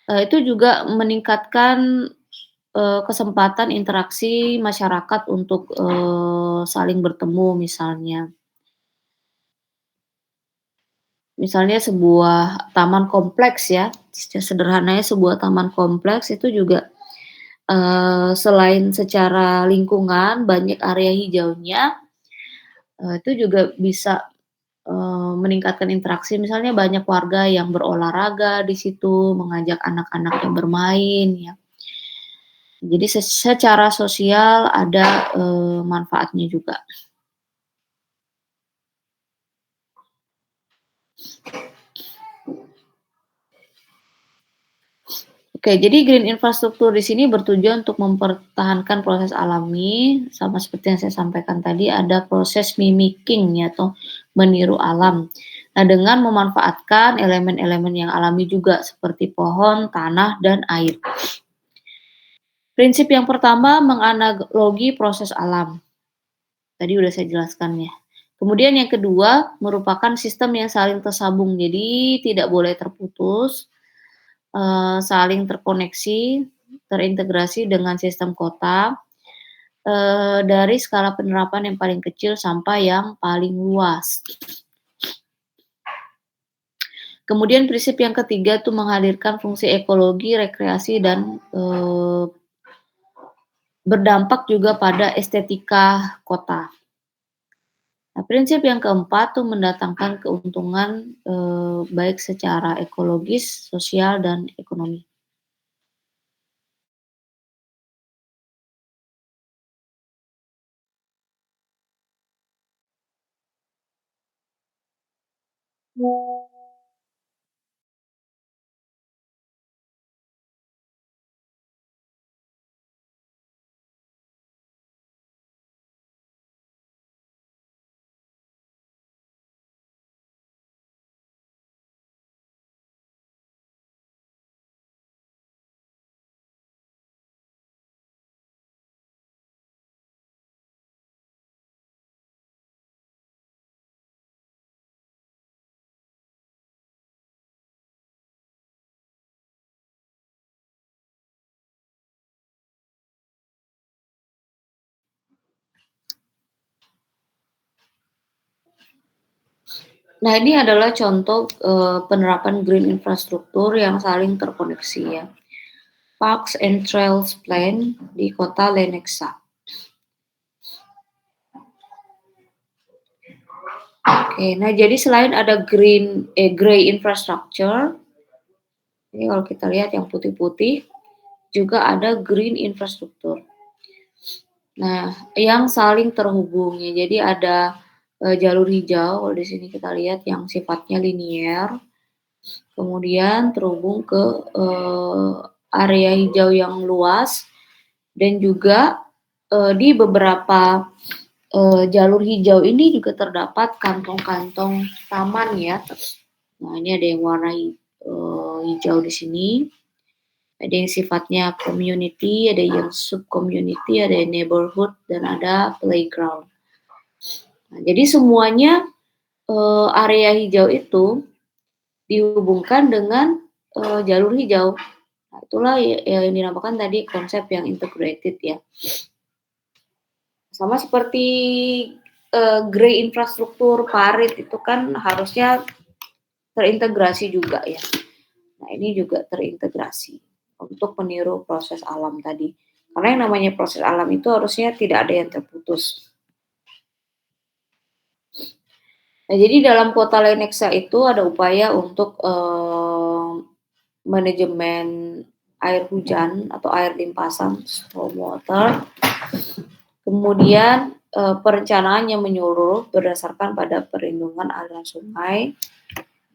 [SPEAKER 2] itu juga meningkatkan, kesempatan interaksi masyarakat untuk, saling bertemu misalnya. Misalnya sebuah taman kompleks ya, sederhananya sebuah taman kompleks itu juga, selain secara lingkungan banyak area hijaunya, itu juga bisa, meningkatkan interaksi misalnya banyak warga yang berolahraga di situ, mengajak anak-anaknya bermain ya. Jadi secara sosial ada, manfaatnya juga. Oke, jadi green infrastruktur di sini bertujuan untuk mempertahankan proses alami, sama seperti yang saya sampaikan tadi ada proses mimicking ya atau meniru alam. Nah, dengan memanfaatkan elemen-elemen yang alami juga seperti pohon, tanah, dan air. Prinsip yang pertama menganalogi proses alam. Tadi udah saya jelaskan ya. Kemudian yang kedua merupakan sistem yang saling tersambung, jadi tidak boleh terputus. Saling terkoneksi, terintegrasi dengan sistem kota, dari skala penerapan yang paling kecil sampai yang paling luas. Kemudian prinsip yang ketiga tuh menghadirkan fungsi ekologi, rekreasi, dan berdampak juga pada estetika kota. Nah, prinsip yang keempat tuh mendatangkan keuntungan, baik secara ekologis, sosial, dan ekonomi. Nah, ini adalah contoh, penerapan green infrastruktur yang saling terkoneksi ya. Parks and Trails Plan di kota Lenexa. Oke, nah jadi selain ada grey infrastructure, ini kalau kita lihat yang putih-putih, juga ada green infrastruktur. Nah, yang saling terhubung ya, jadi ada, jalur hijau, kalau di sini kita lihat yang sifatnya linier, kemudian terhubung ke, area hijau yang luas, dan juga, di beberapa, jalur hijau ini juga terdapat kantong-kantong taman ya. Nah, ini ada yang warna, hijau di sini, ada yang sifatnya community, ada yang sub-community, ada yang neighborhood, dan ada playground. Nah, jadi semuanya, area hijau itu dihubungkan dengan, jalur hijau. Nah, itulah yang dinamakan tadi konsep yang integrated ya. Sama seperti, grey infrastruktur parit itu kan harusnya terintegrasi juga ya. Nah, ini juga terintegrasi untuk meniru proses alam tadi. Karena yang namanya proses alam itu harusnya tidak ada yang terputus. Nah, jadi dalam kota Lenexa itu ada upaya untuk, manajemen air hujan atau air limpasan stormwater, kemudian, perencanaan yang menyeluruh berdasarkan pada perlindungan aliran sungai,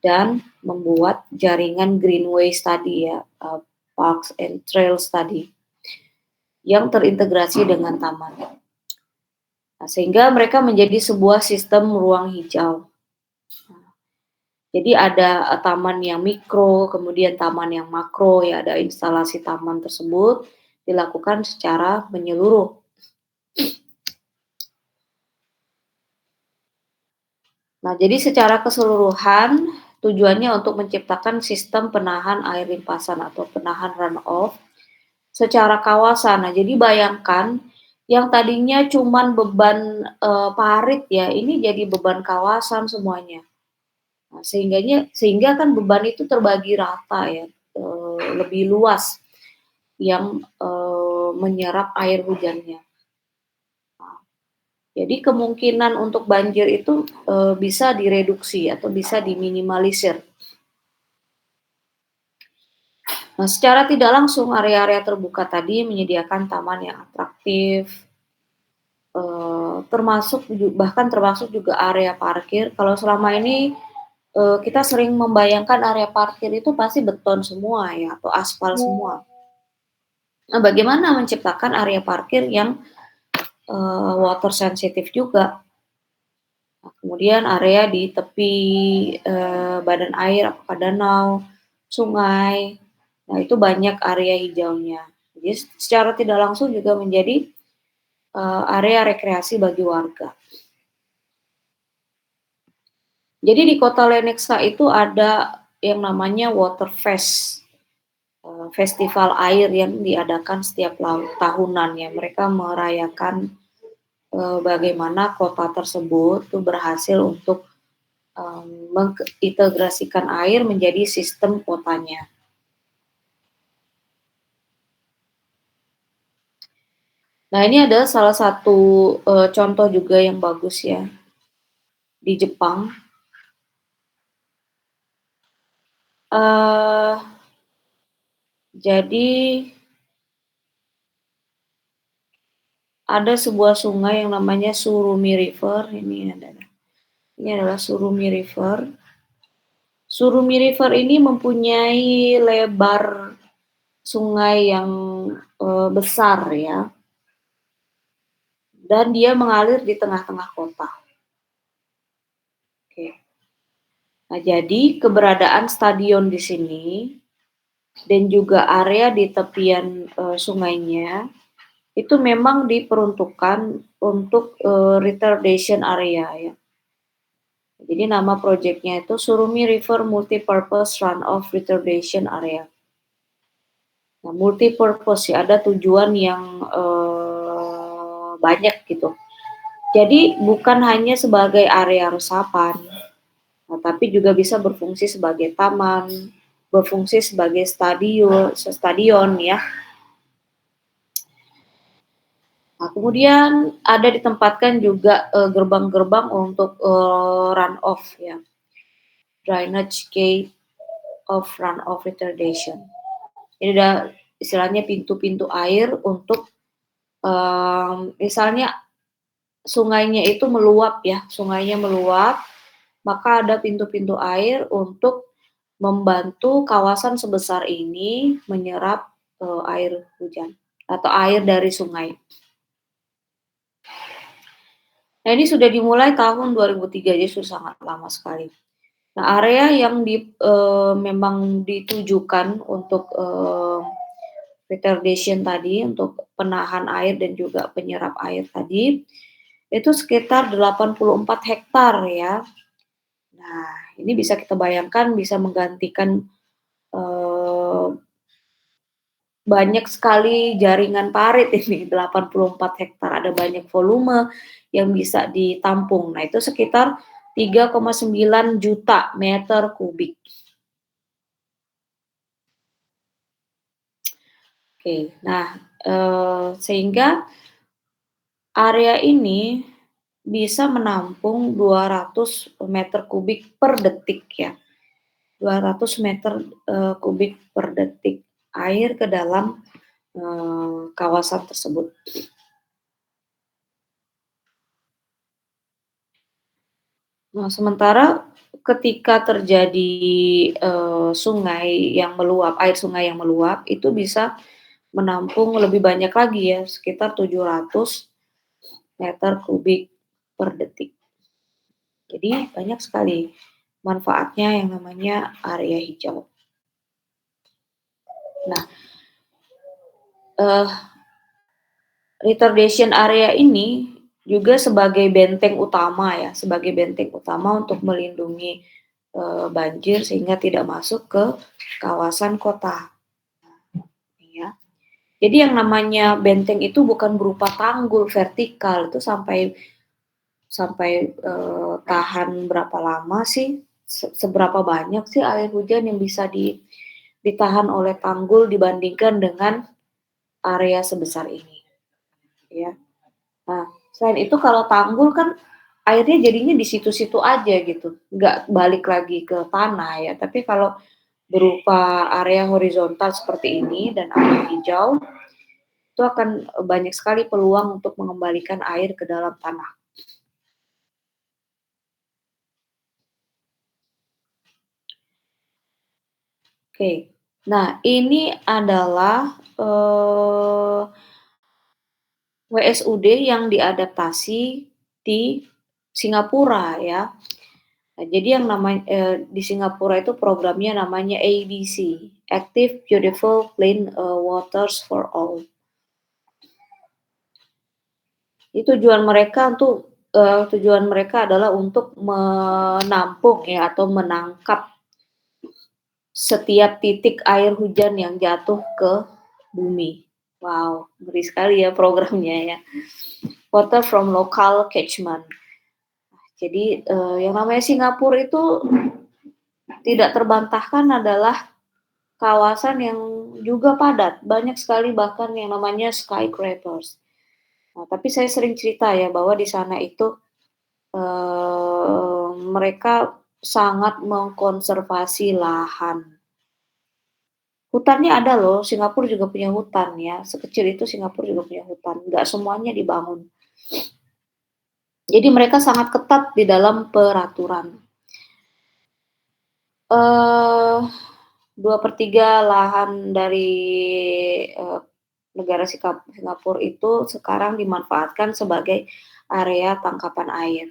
[SPEAKER 2] dan membuat jaringan greenways tadi ya, parks and trails tadi, yang terintegrasi dengan taman. Nah, sehingga mereka menjadi sebuah sistem ruang hijau. Jadi ada, taman yang mikro, kemudian taman yang makro ya, ada instalasi taman tersebut dilakukan secara menyeluruh. Nah, jadi secara keseluruhan tujuannya untuk menciptakan sistem penahan air limpasan atau penahan runoff secara kawasan. Nah, jadi bayangkan yang tadinya cuman beban, parit ya, ini jadi beban kawasan semuanya. Nah, sehingga kan beban itu terbagi rata ya, lebih luas yang, menyerap air hujannya. Nah, jadi kemungkinan untuk banjir itu, bisa direduksi atau bisa diminimalisir. Nah, secara tidak langsung area-area terbuka tadi menyediakan taman yang atraktif, termasuk juga area parkir. Kalau selama ini, kita sering membayangkan area parkir itu pasti beton semua ya atau aspal semua. Nah, bagaimana menciptakan area parkir yang, water sensitif juga. Nah, kemudian area di tepi, badan air, apakah danau, sungai, nah itu banyak area hijaunya. Jadi secara tidak langsung juga menjadi, area rekreasi bagi warga. Jadi di kota Lenexa itu ada yang namanya Waterfest, festival air yang diadakan setiap tahunan ya. Mereka merayakan, bagaimana kota tersebut tuh berhasil untuk, mengintegrasikan air menjadi sistem kotanya.
[SPEAKER 1] Nah, ini adalah salah satu contoh juga yang bagus ya di Jepang. Uh, jadi ada sebuah sungai yang namanya Surumi River. Ini adalah Surumi River. Surumi River ini mempunyai lebar sungai yang besar ya, dan dia mengalir di tengah-tengah kota. Oke. Nah, jadi keberadaan stadion di sini dan juga area di tepian sungainya itu memang diperuntukkan untuk retardation area ya. Jadi nama proyeknya itu Surumi River Multipurpose Runoff Retardation Area. Nah, multipurpose ya, ada tujuan yang banyak gitu. Jadi bukan hanya sebagai area resapan, nah, tapi juga bisa berfungsi sebagai taman, berfungsi sebagai stadion ya. Nah, kemudian ada ditempatkan juga gerbang-gerbang untuk runoff ya, drainage gate of runoff retardation. Ini ada istilahnya pintu-pintu air untuk misalnya sungainya itu meluap ya, sungainya meluap, maka ada pintu-pintu air untuk membantu kawasan sebesar ini menyerap air hujan atau air dari sungai. Nah, ini sudah dimulai tahun 2003, jadi sudah sangat lama sekali. Nah, area yang memang ditujukan untuk retardation tadi, untuk penahan air dan juga penyerap air tadi, itu sekitar 84 hektar ya. Nah, ini bisa kita bayangkan bisa menggantikan banyak sekali jaringan parit ini, 84 hektar, ada banyak volume yang bisa ditampung. Nah, itu sekitar 3,9 juta meter kubik. Oke, nah sehingga area ini bisa menampung 200 meter kubik per detik ya. 200 meter kubik per detik air ke dalam kawasan tersebut. Nah, sementara ketika terjadi sungai yang meluap, air sungai yang meluap itu bisa menampung lebih banyak lagi ya, sekitar 700 meter kubik per detik. Jadi banyak sekali manfaatnya yang namanya area hijau. Nah, retardation area ini juga sebagai benteng utama ya, sebagai benteng utama untuk melindungi banjir sehingga tidak masuk ke kawasan kota. Ya. Jadi yang namanya benteng itu bukan berupa tanggul vertikal, itu sampai tahan berapa lama sih, seberapa banyak sih air hujan yang bisa ditahan oleh tanggul dibandingkan dengan area sebesar ini, ya. Nah, selain itu kalau tanggul kan airnya jadinya di situ-situ aja gitu, nggak balik lagi ke tanah ya. Tapi kalau berupa area horizontal seperti ini dan area hijau, itu akan banyak sekali peluang untuk mengembalikan air ke dalam tanah. Oke, nah ini adalah WSUD yang diadaptasi di Singapura ya. Nah, jadi yang namanya di Singapura itu programnya namanya ABC, Active Beautiful Clean Waters for All. Tujuan mereka adalah untuk menampung ya atau menangkap setiap titik air hujan yang jatuh ke bumi. Wow, ngeri sekali ya programnya ya. Water from local catchment. Jadi yang namanya Singapura itu tidak terbantahkan adalah kawasan yang juga padat, banyak sekali bahkan yang namanya skyscrapers. Nah, tapi saya sering cerita ya bahwa di sana itu, mereka sangat mengkonservasi lahan. Hutannya ada loh, Singapura juga punya hutan ya, sekecil itu Singapura juga punya hutan, nggak semuanya dibangun. Jadi mereka sangat ketat di dalam peraturan. Eee, 2/3 lahan dari, eee, negara Singapura itu sekarang dimanfaatkan sebagai area tangkapan air.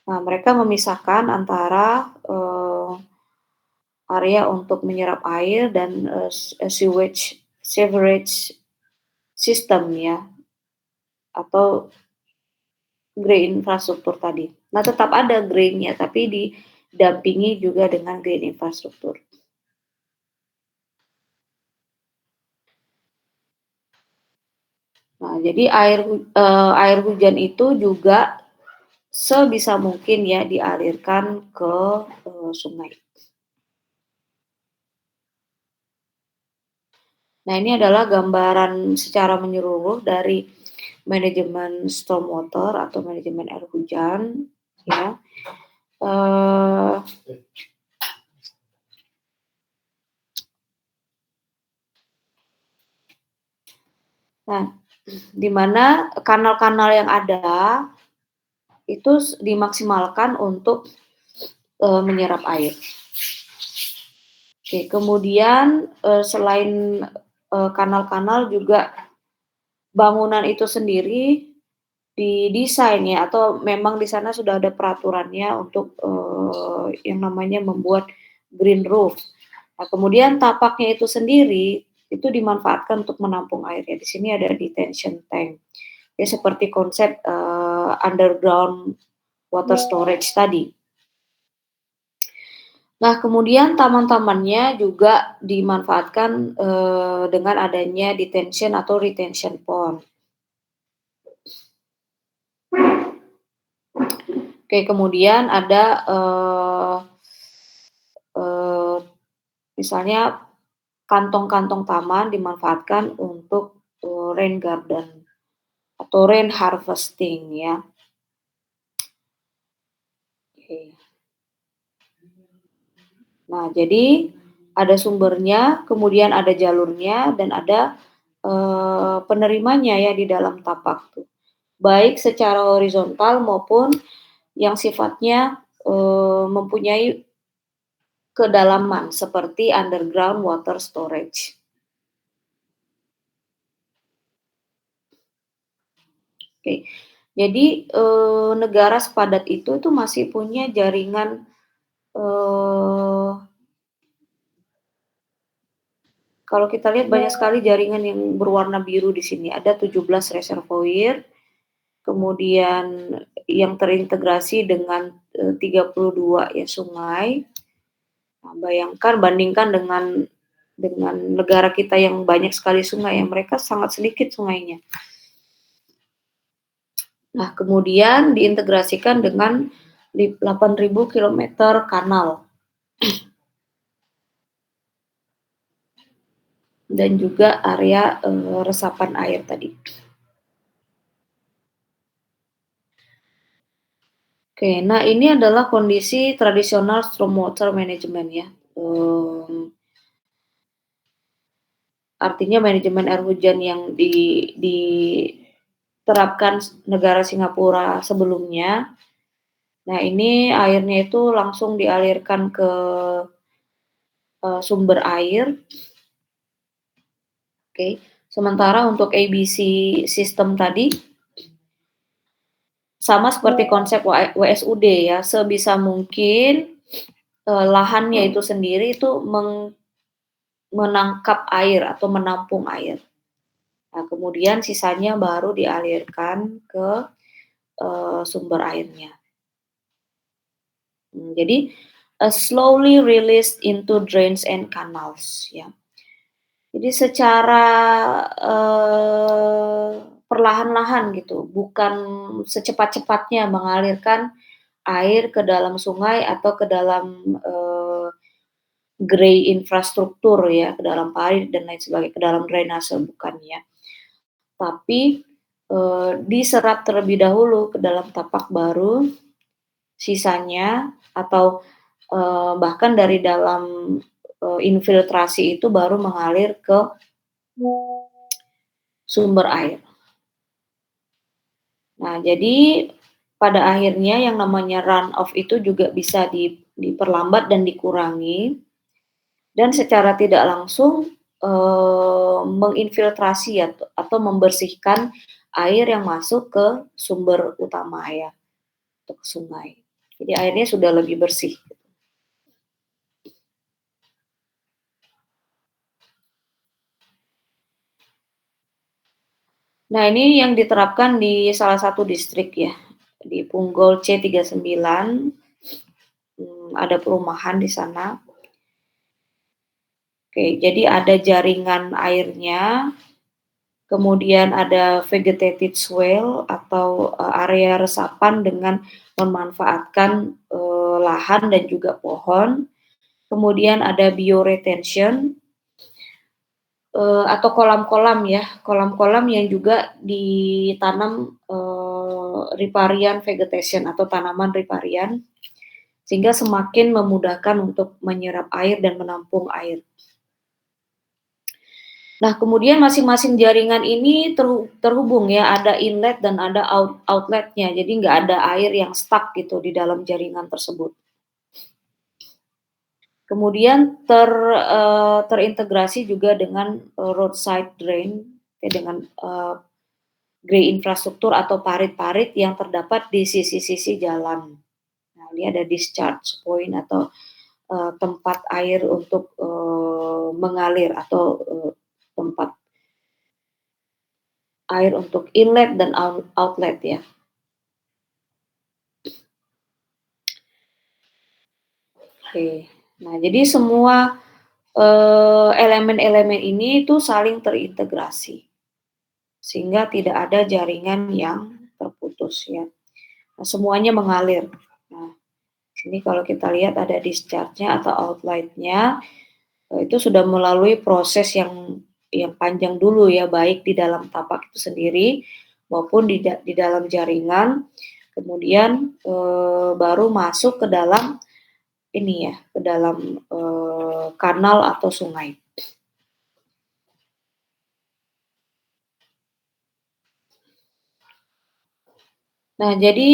[SPEAKER 1] Nah, mereka memisahkan antara, area untuk menyerap air dan, sewerage system ya, atau green infrastruktur tadi. Nah, tetap ada green-nya, tapi didampingi juga dengan green infrastruktur. Nah, jadi air hujan itu juga sebisa mungkin ya dialirkan ke, sungai. Nah, ini adalah gambaran secara menyeluruh dari manajemen stormwater atau manajemen air hujan ya. Eee, nah, di mana kanal-kanal yang ada itu dimaksimalkan untuk, menyerap air. Oke, kemudian, selain, kanal-kanal juga bangunan itu sendiri didesain ya atau memang di sana sudah ada peraturannya untuk, yang namanya membuat green roof. Nah, kemudian tapaknya itu sendiri, itu dimanfaatkan untuk menampung air ya, di sini ada detention tank. Ya seperti konsep, underground water storage tadi. Nah, kemudian taman-tamannya juga dimanfaatkan, dengan adanya detention atau retention pond. Oke, kemudian ada, eee, misalnya kantong-kantong taman dimanfaatkan untuk, rain garden atau rain harvesting ya. Oke. Nah, jadi ada sumbernya, kemudian ada jalurnya, dan ada, penerimanya ya di dalam tapak tuh. Baik secara horizontal maupun yang sifatnya, mempunyai kedalaman seperti underground water storage. Oke. Jadi, negara sepadat itu tuh masih punya jaringan, eee, kalau kita lihat banyak sekali jaringan yang berwarna biru di sini, ada 17 reservoir. Kemudian yang terintegrasi dengan, 32 ya sungai. Nah, bayangkan bandingkan dengan negara kita yang banyak sekali sungai, yang mereka sangat sedikit sungainya. Nah, kemudian diintegrasikan dengan 8.000 kilometer kanal dan juga area, resapan air tadi. Oke, nah ini adalah kondisi tradisional stormwater management ya, artinya manajemen air hujan yang diterapkan negara Singapura sebelumnya. Nah, ini airnya itu langsung dialirkan ke, sumber air, oke. Sementara untuk ABC sistem tadi, sama seperti konsep WSUD ya, sebisa mungkin, lahannya itu sendiri itu menangkap air atau menampung air. Nah, kemudian sisanya baru dialirkan ke, sumber airnya. Jadi, slowly released into drains and canals ya. Jadi secara, perlahan-lahan gitu, bukan secepat-cepatnya mengalirkan air ke dalam sungai atau ke dalam, grey infrastruktur ya, ke dalam parit dan lain sebagainya, ke dalam drainase, bukan ya. tapi diserap terlebih dahulu ke dalam tapak baru, sisanya atau bahkan dari dalam infiltrasi itu baru mengalir ke sumber air. Nah, jadi pada akhirnya yang namanya runoff itu juga bisa diperlambat dan dikurangi, dan secara tidak langsung menginfiltrasi atau membersihkan air yang masuk ke sumber utama ya, atau ke sungai. Jadi airnya sudah lebih bersih. Nah, ini yang diterapkan di salah satu distrik ya, di Punggol C39, ada perumahan di sana. Oke, jadi ada jaringan airnya, kemudian ada vegetated swale atau area resapan dengan memanfaatkan lahan dan juga pohon. Kemudian ada bioretention atau kolam-kolam ya, kolam-kolam yang juga ditanam riparian vegetation atau tanaman riparian, sehingga semakin memudahkan untuk menyerap air dan menampung air. Nah, kemudian masing-masing jaringan ini terhubung ya, ada inlet dan ada outletnya, jadi nggak ada air yang stuck gitu di dalam jaringan tersebut. Kemudian terintegrasi juga dengan roadside drain, dengan grey infrastruktur atau parit-parit yang terdapat di sisi-sisi jalan. Nah, ini ada discharge point atau tempat air untuk mengalir atau tempat air untuk inlet dan outlet ya. Oke. Nah, jadi semua elemen-elemen ini itu saling terintegrasi, sehingga tidak ada jaringan yang terputus ya. Nah, semuanya mengalir. Nah, ini kalau kita lihat ada discharge-nya atau outlet-nya, itu sudah melalui proses yang panjang dulu ya, baik di dalam tapak itu sendiri maupun di dalam jaringan, kemudian baru masuk ke dalam ini ya, ke dalam kanal atau sungai. Nah, jadi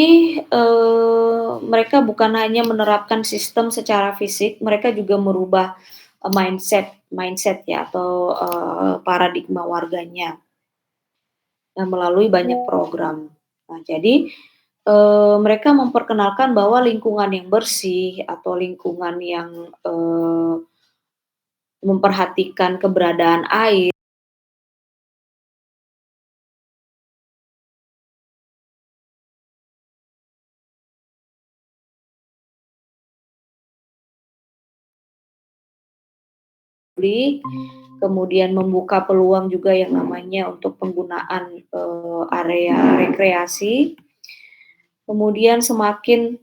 [SPEAKER 1] mereka bukan hanya menerapkan sistem secara fisik, mereka juga merubah mindset ya atau paradigma warganya. Nah, melalui banyak program. Nah, jadi mereka memperkenalkan bahwa lingkungan yang bersih atau lingkungan yang memperhatikan keberadaan air publik, kemudian membuka peluang juga yang namanya untuk penggunaan area rekreasi, kemudian semakin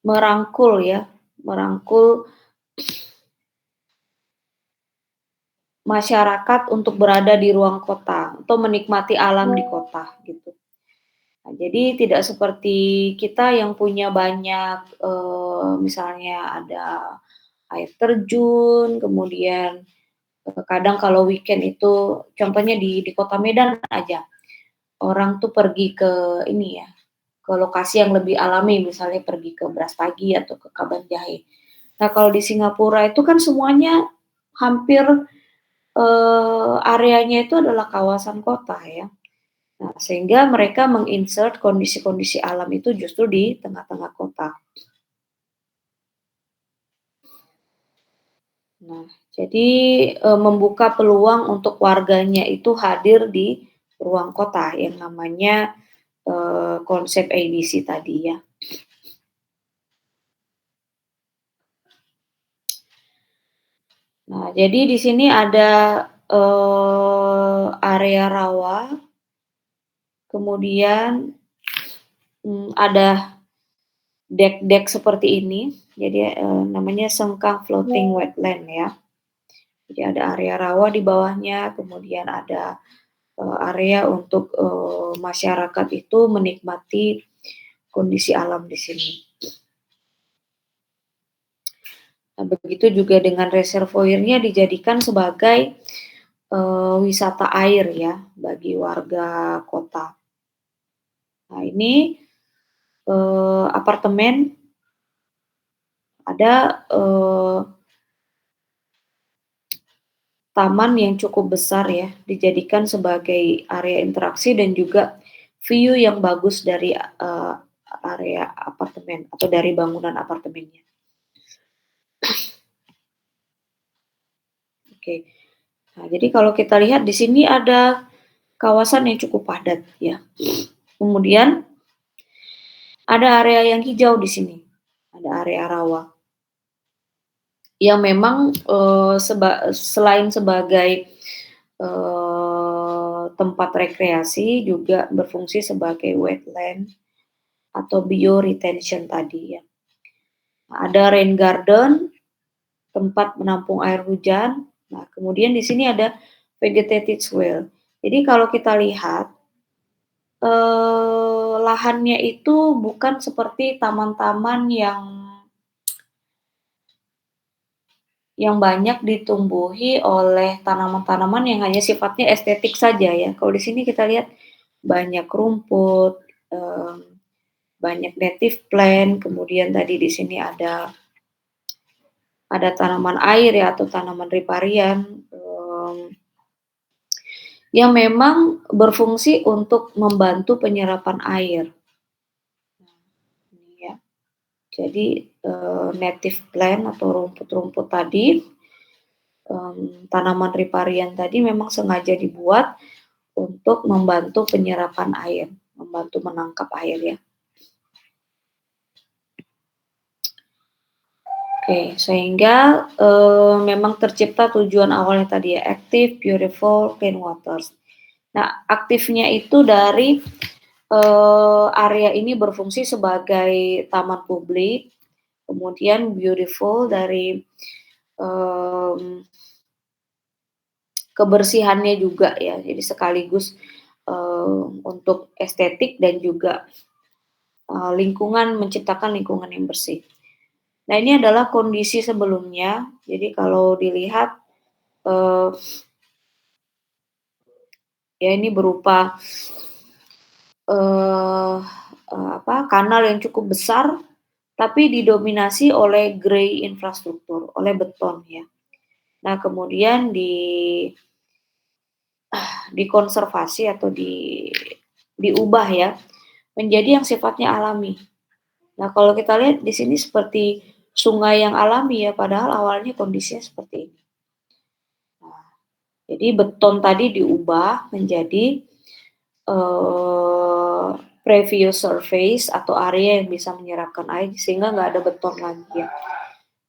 [SPEAKER 1] merangkul masyarakat untuk berada di ruang kota atau menikmati alam di kota gitu. Nah, jadi tidak seperti kita yang punya banyak misalnya ada air terjun, kemudian kadang kalau weekend itu contohnya di Kota Medan aja, orang tuh pergi ke ini ya, ke lokasi yang lebih alami, misalnya pergi ke Brastagi atau ke Kabanjahe. Nah, kalau di Singapura itu kan semuanya hampir areanya itu adalah kawasan kota ya. Nah, sehingga mereka menginsert kondisi-kondisi alam itu justru di tengah-tengah kota. Nah, jadi membuka peluang untuk warganya itu hadir di ruang kota yang namanya konsep ABC tadi ya. Nah, jadi di sini ada area rawa, kemudian ada dek-dek seperti ini, jadi namanya Sengkang Floating Wetland ya. Jadi ada area rawa di bawahnya, kemudian ada area untuk masyarakat itu menikmati kondisi alam di sini. Nah, begitu juga dengan reservoirnya dijadikan sebagai wisata air ya bagi warga kota. Nah ini apartemen ada taman yang cukup besar ya, dijadikan sebagai area interaksi dan juga view yang bagus dari area apartemen atau dari bangunan apartemennya. Oke. Nah, jadi kalau kita lihat di sini ada kawasan yang cukup padat ya. Kemudian ada area yang hijau di sini, ada area rawa. Yang memang selain sebagai tempat rekreasi juga berfungsi sebagai wetland atau bioretention tadi ya. Nah, ada rain garden, tempat menampung air hujan. Nah, kemudian di sini ada vegetated swale. Jadi kalau kita lihat lahannya itu bukan seperti taman-taman yang banyak ditumbuhi oleh tanaman-tanaman yang hanya sifatnya estetik saja ya. Kalau di sini kita lihat banyak rumput, banyak native plant, kemudian tadi di sini ada tanaman air ya atau tanaman riparian yang memang berfungsi untuk membantu penyerapan air. Ini ya. Jadi native plant atau rumput-rumput tadi, tanaman riparian tadi memang sengaja dibuat untuk membantu penyerapan air, membantu menangkap air ya. Oke, sehingga memang tercipta tujuan awalnya tadi ya, active, beautiful, clean waters. Nah, aktifnya itu dari area ini berfungsi sebagai taman publik, kemudian beautiful dari kebersihannya juga ya, jadi sekaligus untuk estetik dan juga lingkungan, menciptakan lingkungan yang bersih. Nah, ini adalah kondisi sebelumnya. Jadi kalau dilihat ya ini berupa kanal yang cukup besar, tapi didominasi oleh grey infrastruktur, oleh beton ya. Nah, kemudian dikonservasi atau diubah ya menjadi yang sifatnya alami. Nah, kalau kita lihat di sini seperti sungai yang alami ya, padahal awalnya kondisinya seperti ini. Nah, jadi beton tadi diubah menjadi previous surface atau area yang bisa menyerapkan air sehingga nggak ada beton lagi ya.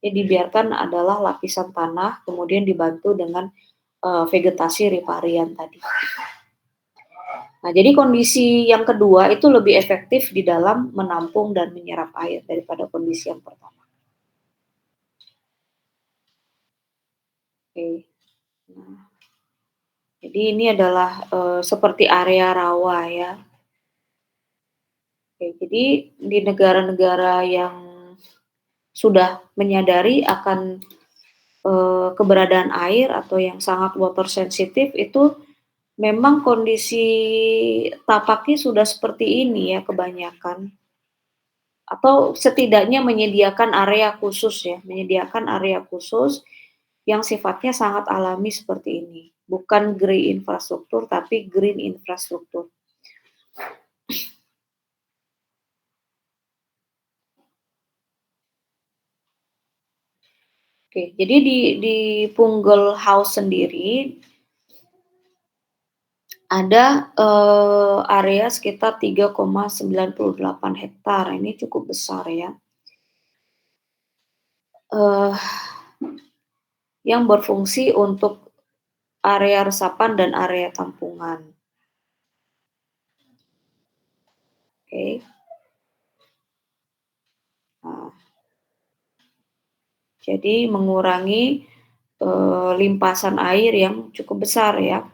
[SPEAKER 1] Jadi dibiarkan adalah lapisan tanah kemudian dibantu dengan vegetasi riparian tadi. Nah, jadi kondisi yang kedua itu lebih efektif di dalam menampung dan menyerap air daripada kondisi yang pertama. Oke. Nah, jadi ini adalah seperti area rawa ya. Oke, jadi di negara-negara yang sudah menyadari akan keberadaan air atau yang sangat water sensitive itu memang kondisi tapaknya sudah seperti ini ya kebanyakan. Atau setidaknya menyediakan area khusus ya, menyediakan area khusus yang sifatnya sangat alami seperti ini. Bukan grey infrastruktur tapi green infrastruktur. Oke, jadi di Punggel House sendiri ada area sekitar 3,98 hektar. Ini cukup besar ya. Yang berfungsi untuk area resapan dan area tampungan. Oke. Nah, jadi mengurangi limpasan air yang cukup besar ya.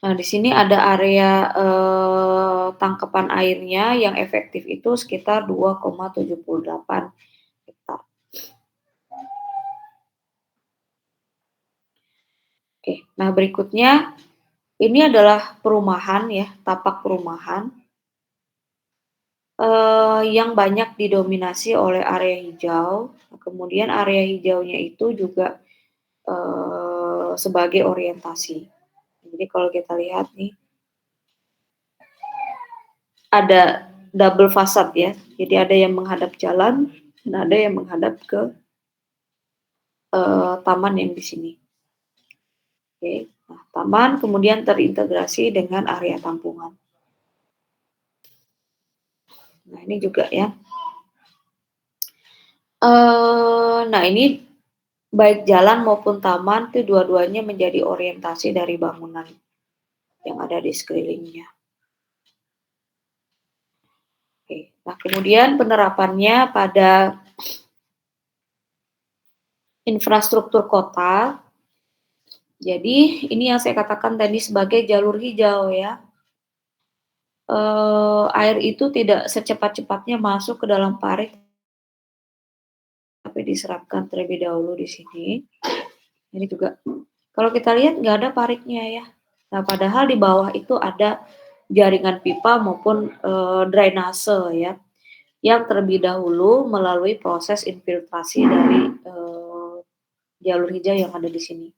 [SPEAKER 1] Nah, di sini ada area, tangkapan airnya yang efektif itu sekitar 2,78 hektar. Oke, nah berikutnya ini adalah perumahan ya, tapak perumahan, yang banyak didominasi oleh area hijau. Kemudian area hijaunya itu juga, sebagai orientasi. Jadi kalau kita lihat nih, ada double fasad ya, jadi ada yang menghadap jalan dan ada yang menghadap ke, taman yang di sini. Oke, nah taman kemudian terintegrasi dengan area tampungan. Nah ini juga ya. Nah ini baik jalan maupun taman itu dua-duanya menjadi orientasi dari bangunan yang ada di sekelilingnya. Oke, nah kemudian penerapannya pada infrastruktur kota. Jadi ini yang saya katakan tadi sebagai jalur hijau ya. Air itu tidak secepat-cepatnya masuk ke dalam parit, tapi diserapkan terlebih dahulu di sini. Ini juga kalau kita lihat nggak ada paritnya ya. Nah, padahal di bawah itu ada jaringan pipa maupun, drainase ya, yang terlebih dahulu melalui proses infiltrasi dari, jalur hijau yang ada di sini.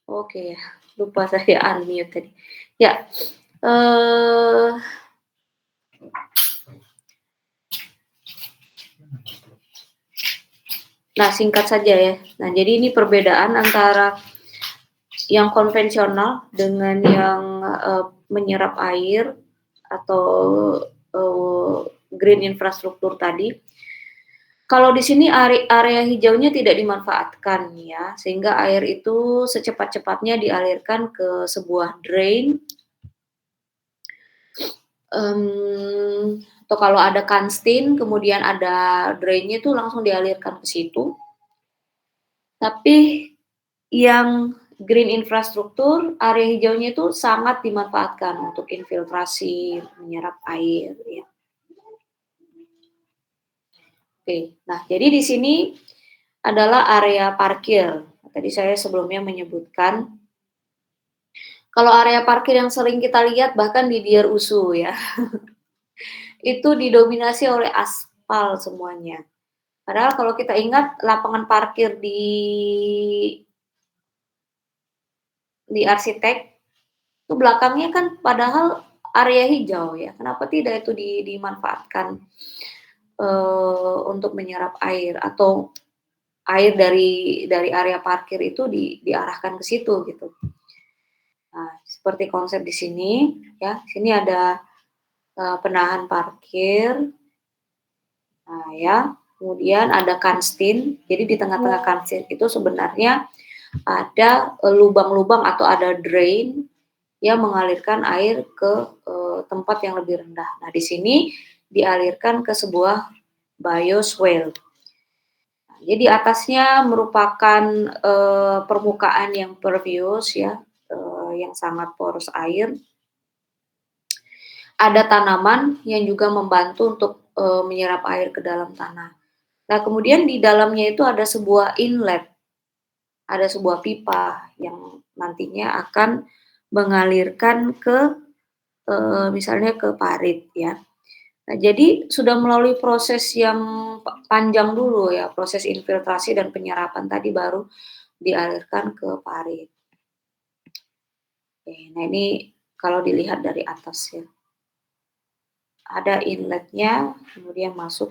[SPEAKER 1] Oke ya, lupa saya unmute tadi. Ya, eee, nah singkat saja ya. Nah jadi ini perbedaan antara yang konvensional dengan yang menyerap air atau green infrastruktur tadi. Kalau di sini area hijaunya tidak dimanfaatkan ya, sehingga air itu secepat-cepatnya dialirkan ke sebuah drain. Atau kalau ada kanstin, kemudian ada drainnya itu langsung dialirkan ke situ. Tapi yang green infrastruktur, area hijaunya itu sangat dimanfaatkan untuk infiltrasi, menyerap air ya. Oke, nah jadi di sini adalah area parkir. Tadi saya sebelumnya menyebutkan kalau area parkir yang sering kita lihat bahkan di Deir Usu ya, itu didominasi oleh aspal semuanya. Padahal kalau kita ingat lapangan parkir di arsitek itu belakangnya kan padahal area hijau ya. Kenapa tidak itu dimanfaatkan untuk menyerap air atau air dari area parkir itu diarahkan ke situ gitu. Nah, seperti konsep di sini ya. Sini ada penahan parkir. Nah, ya. Kemudian ada kanstin. Jadi di tengah-tengah kanstin itu sebenarnya ada lubang-lubang atau ada drain yang mengalirkan air ke tempat yang lebih rendah. Nah, di sini dialirkan ke sebuah bioswale. Nah, jadi atasnya merupakan permukaan yang pervious ya, yang sangat poros air. Ada tanaman yang juga membantu untuk menyerap air ke dalam tanah. Nah, kemudian di dalamnya itu ada sebuah inlet, ada sebuah pipa yang nantinya akan mengalirkan ke misalnya ke parit ya. Nah, jadi sudah melalui proses yang panjang dulu ya, proses infiltrasi dan penyerapan tadi baru dialirkan ke parit. Oke, nah ini kalau dilihat dari atas ya. Ada inletnya, kemudian masuk,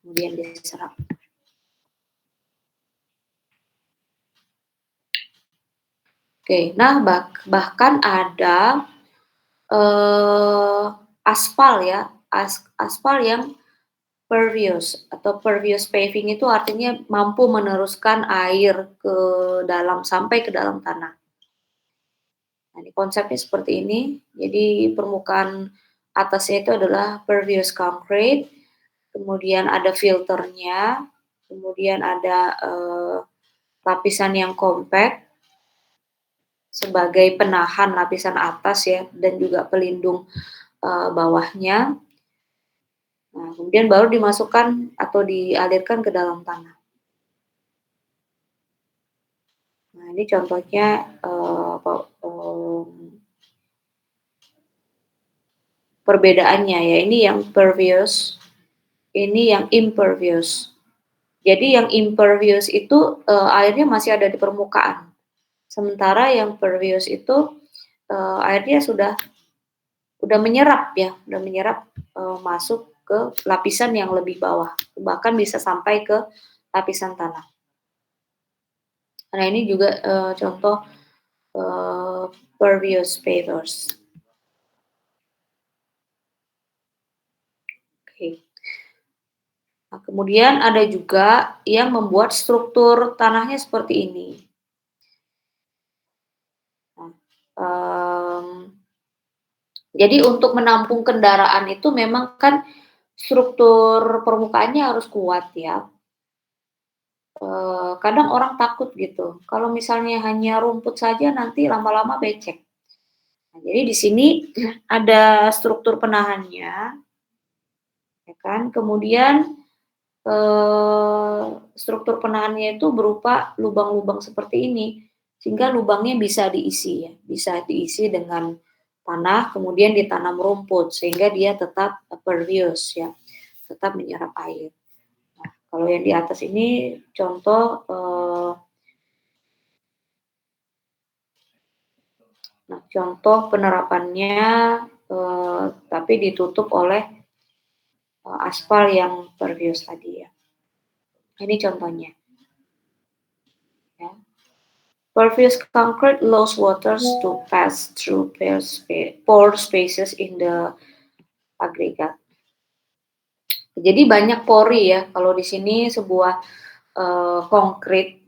[SPEAKER 1] kemudian diserap. Oke, nah bahkan ada aspal ya, aspal yang pervious atau pervious paving itu artinya mampu meneruskan air ke dalam sampai ke dalam tanah. Nah, ini konsepnya seperti ini. Jadi permukaan atasnya itu adalah pervious concrete, kemudian ada filternya, kemudian ada lapisan yang compact sebagai penahan lapisan atas ya, dan juga pelindung bawahnya. Nah, kemudian baru dimasukkan atau dialirkan ke dalam tanah. Nah, ini contohnya perbedaannya ya. Ini yang pervious, ini yang impervious. Jadi yang impervious itu airnya masih ada di permukaan. Sementara yang pervious itu airnya sudah menyerap ya, udah menyerap masuk ke lapisan yang lebih bawah, bahkan bisa sampai ke lapisan tanah. Nah, ini juga contoh pervious pavers. Oke. Nah, kemudian ada juga yang membuat struktur tanahnya seperti ini. Nah, jadi untuk menampung kendaraan itu memang kan struktur permukaannya harus kuat ya. Kadang orang takut gitu, kalau misalnya hanya rumput saja nanti lama-lama becek. Nah, jadi di sini ada struktur penahannya, ya kan. Kemudian struktur penahannya itu berupa lubang-lubang seperti ini, sehingga lubangnya bisa diisi ya, bisa diisi dengan tanah, kemudian ditanam rumput sehingga dia tetap pervious ya, tetap menyerap air. Nah, kalau yang di atas ini contoh contoh penerapannya tapi ditutup oleh aspal yang pervious tadi ya. Ini contohnya. Ya. Pervious concrete allows waters to pass through pore spaces in the aggregate. Jadi banyak pori ya. Kalau di sini sebuah konkrit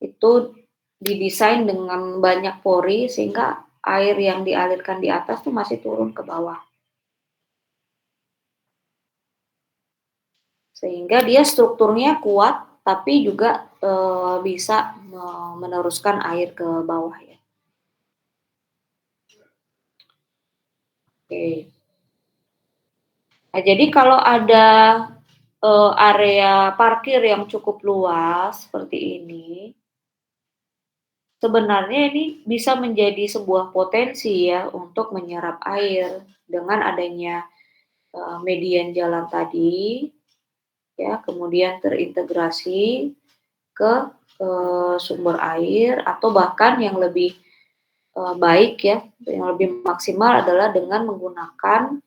[SPEAKER 1] itu didesain dengan banyak pori sehingga air yang dialirkan di atas tuh masih turun ke bawah. Sehingga dia strukturnya kuat tapi juga bisa meneruskan air ke bawah ya. Oke. Nah, jadi kalau ada area parkir yang cukup luas seperti ini, sebenarnya ini bisa menjadi sebuah potensi ya untuk menyerap air dengan adanya median jalan tadi, ya, kemudian terintegrasi ke sumber air atau bahkan yang lebih baik ya, yang lebih maksimal adalah dengan menggunakan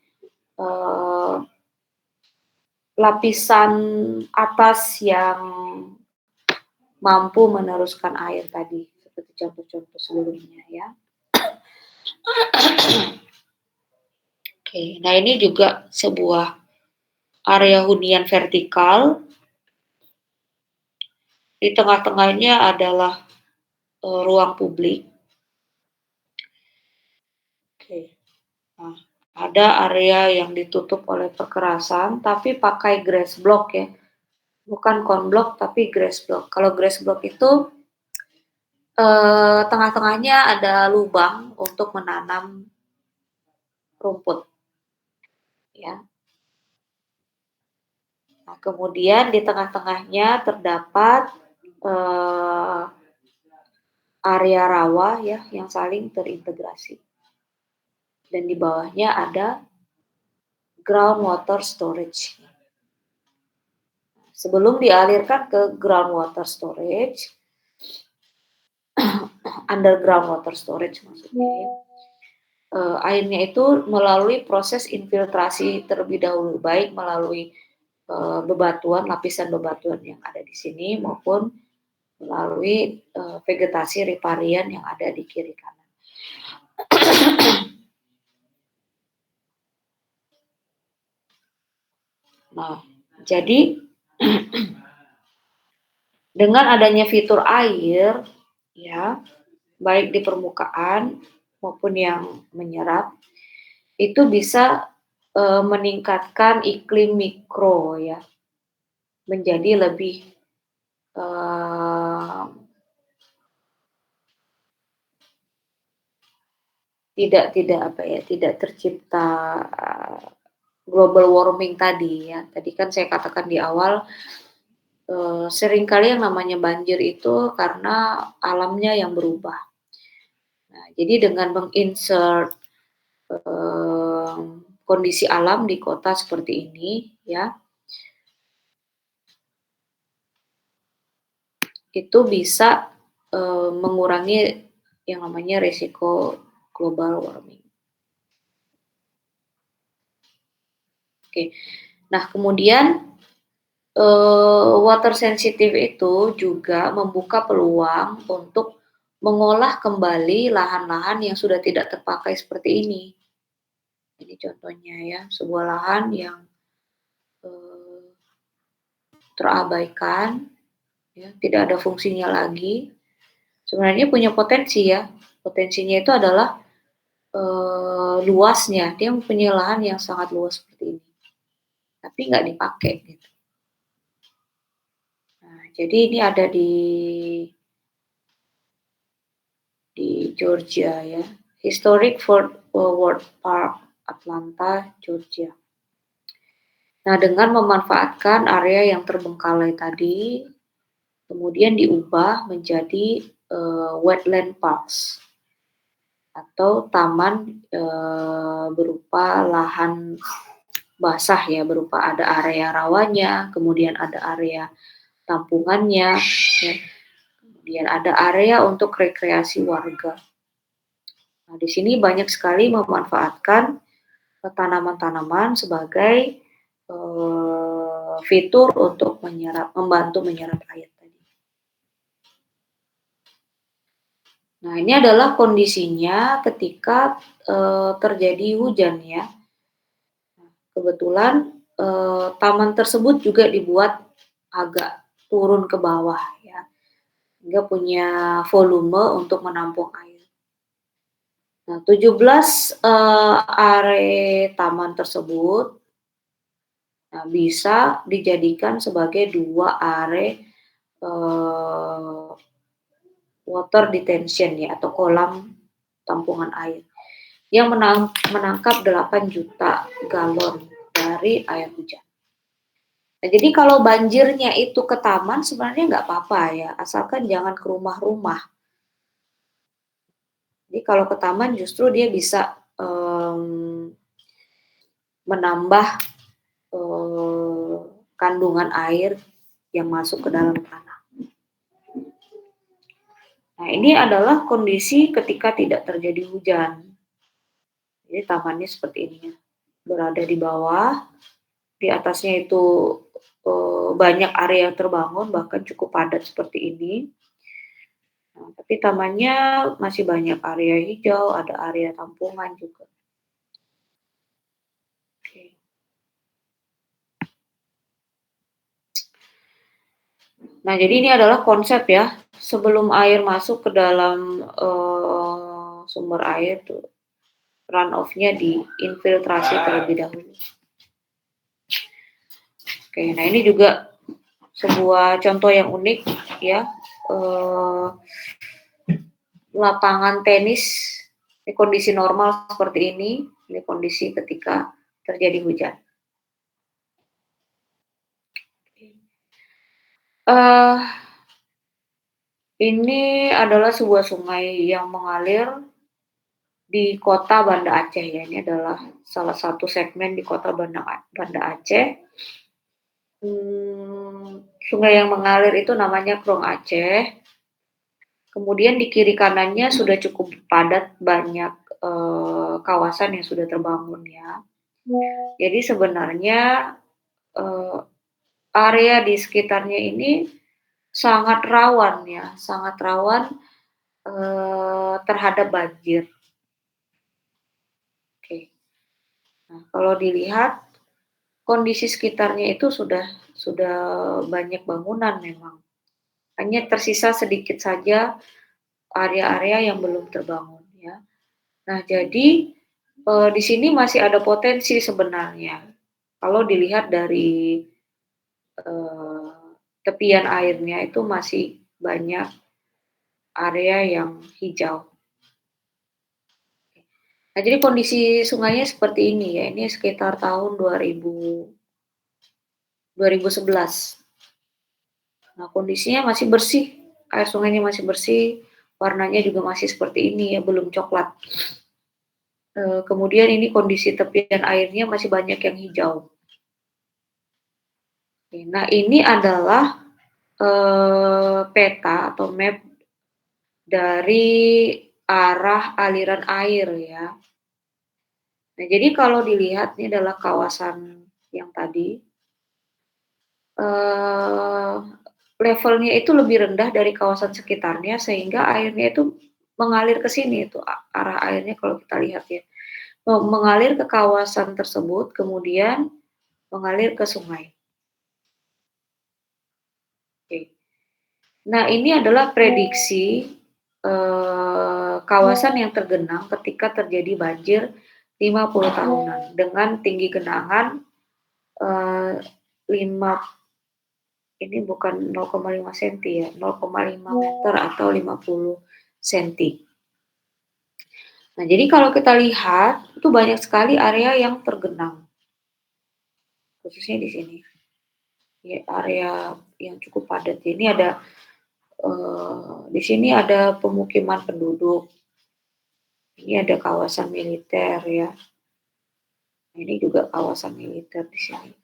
[SPEAKER 1] lapisan atas yang mampu meneruskan air tadi, seperti contoh-contoh sebelumnya ya. Oke, nah ini juga sebuah area hunian vertikal. Di tengah-tengahnya adalah ruang publik. Oke, nah ada area yang ditutup oleh perkerasan, tapi pakai grass block ya, bukan konblok tapi grass block. Kalau grass block itu tengah-tengahnya ada lubang untuk menanam rumput, ya. Nah, kemudian di tengah-tengahnya terdapat area rawa ya yang saling terintegrasi. Dan di bawahnya ada groundwater storage. Sebelum dialirkan ke groundwater storage, underground water storage maksudnya, airnya itu melalui proses infiltrasi terlebih dahulu, baik melalui bebatuan, lapisan bebatuan yang ada di sini maupun melalui vegetasi riparian yang ada di kiri kanan. Nah, jadi dengan adanya fitur air, ya, baik di permukaan maupun yang menyerap, itu bisa meningkatkan iklim mikro ya, menjadi lebih tidak tercipta global warming tadi ya. Tadi kan saya katakan di awal seringkali yang namanya banjir itu karena alamnya yang berubah. Nah, jadi dengan menginsert kondisi alam di kota seperti ini ya, itu bisa mengurangi yang namanya resiko global warming. Oke, nah kemudian water sensitive itu juga membuka peluang untuk mengolah kembali lahan-lahan yang sudah tidak terpakai seperti ini. Ini contohnya ya, sebuah lahan yang terabaikan, ya, tidak ada fungsinya lagi. Sebenarnya punya potensi ya, potensinya itu adalah luasnya, dia mempunyai lahan yang sangat luas seperti ini, tapi nggak dipakai gitu. Nah, jadi ini ada di Georgia ya, Historic Fort Worth Park, Atlanta, Georgia. Nah, dengan memanfaatkan area yang terbengkalai tadi, kemudian diubah menjadi wetland parks atau taman berupa lahan basah ya, berupa ada area rawanya, kemudian ada area tampungannya, ya, kemudian ada area untuk rekreasi warga. Nah, di sini banyak sekali memanfaatkan tanaman-tanaman sebagai fitur untuk membantu menyerap air tadi. Nah, ini adalah kondisinya ketika terjadi hujan ya. Kebetulan taman tersebut juga dibuat agak turun ke bawah ya, sehingga punya volume untuk menampung air. Nah, 17 are taman tersebut bisa dijadikan sebagai 2 are water detention ya, atau kolam tampungan air yang menangkap 8 juta galon dari air hujan. Nah, jadi kalau banjirnya itu ke taman sebenarnya nggak apa-apa ya, asalkan jangan ke rumah-rumah. Jadi kalau ke taman justru dia bisa menambah kandungan air yang masuk ke dalam tanah. Nah, ini adalah kondisi ketika tidak terjadi hujan. Jadi tamannya seperti ini ya, berada di bawah, di atasnya itu banyak area yang terbangun, bahkan cukup padat seperti ini. Nah, tapi tamannya masih banyak area hijau, ada area tampungan juga. Oke. Nah, jadi ini adalah konsep ya, sebelum air masuk ke dalam sumber air tuh, runoff-nya diinfiltrasi terlebih dahulu. Oke, nah ini juga sebuah contoh yang unik ya, lapangan tenis di kondisi normal seperti ini kondisi ketika terjadi hujan. Ini adalah sebuah sungai yang mengalir di kota Banda Aceh ya, ini adalah salah satu segmen di kota Banda Aceh. Sungai yang mengalir itu namanya Krung Aceh. Kemudian di kiri kanannya sudah cukup padat, banyak kawasan yang sudah terbangun ya. Jadi sebenarnya area di sekitarnya ini sangat rawan ya, sangat rawan terhadap banjir. Oke. Nah, kalau dilihat kondisi sekitarnya itu sudah banyak bangunan memang. Hanya tersisa sedikit saja area-area yang belum terbangun ya. Nah, jadi di sini masih ada potensi sebenarnya. Kalau dilihat dari tepian airnya itu masih banyak area yang hijau. Nah, jadi kondisi sungainya seperti ini ya. Ini sekitar tahun 2011. Nah, kondisinya masih bersih, air sungainya masih bersih, warnanya juga masih seperti ini ya, belum coklat. Kemudian ini kondisi tepian airnya masih banyak yang hijau. Nah, ini adalah peta atau map dari arah aliran air ya. Nah, jadi kalau dilihat ini adalah kawasan yang tadi, levelnya itu lebih rendah dari kawasan sekitarnya sehingga airnya itu mengalir ke sini itu arah airnya kalau kita lihat ya. Mengalir ke kawasan tersebut kemudian mengalir ke sungai. Oke. Nah, ini adalah prediksi kawasan yang tergenang ketika terjadi banjir 50 tahunan dengan tinggi genangan 5 ini bukan 0,5 cm ya, 0,5 meter atau 50 cm. Nah, jadi kalau kita lihat itu banyak sekali area yang tergenang. Khususnya di sini. Ya, area yang cukup padat. Ini ada di sini ada pemukiman penduduk. Ini ada kawasan militer ya. Ini juga kawasan militer di sini.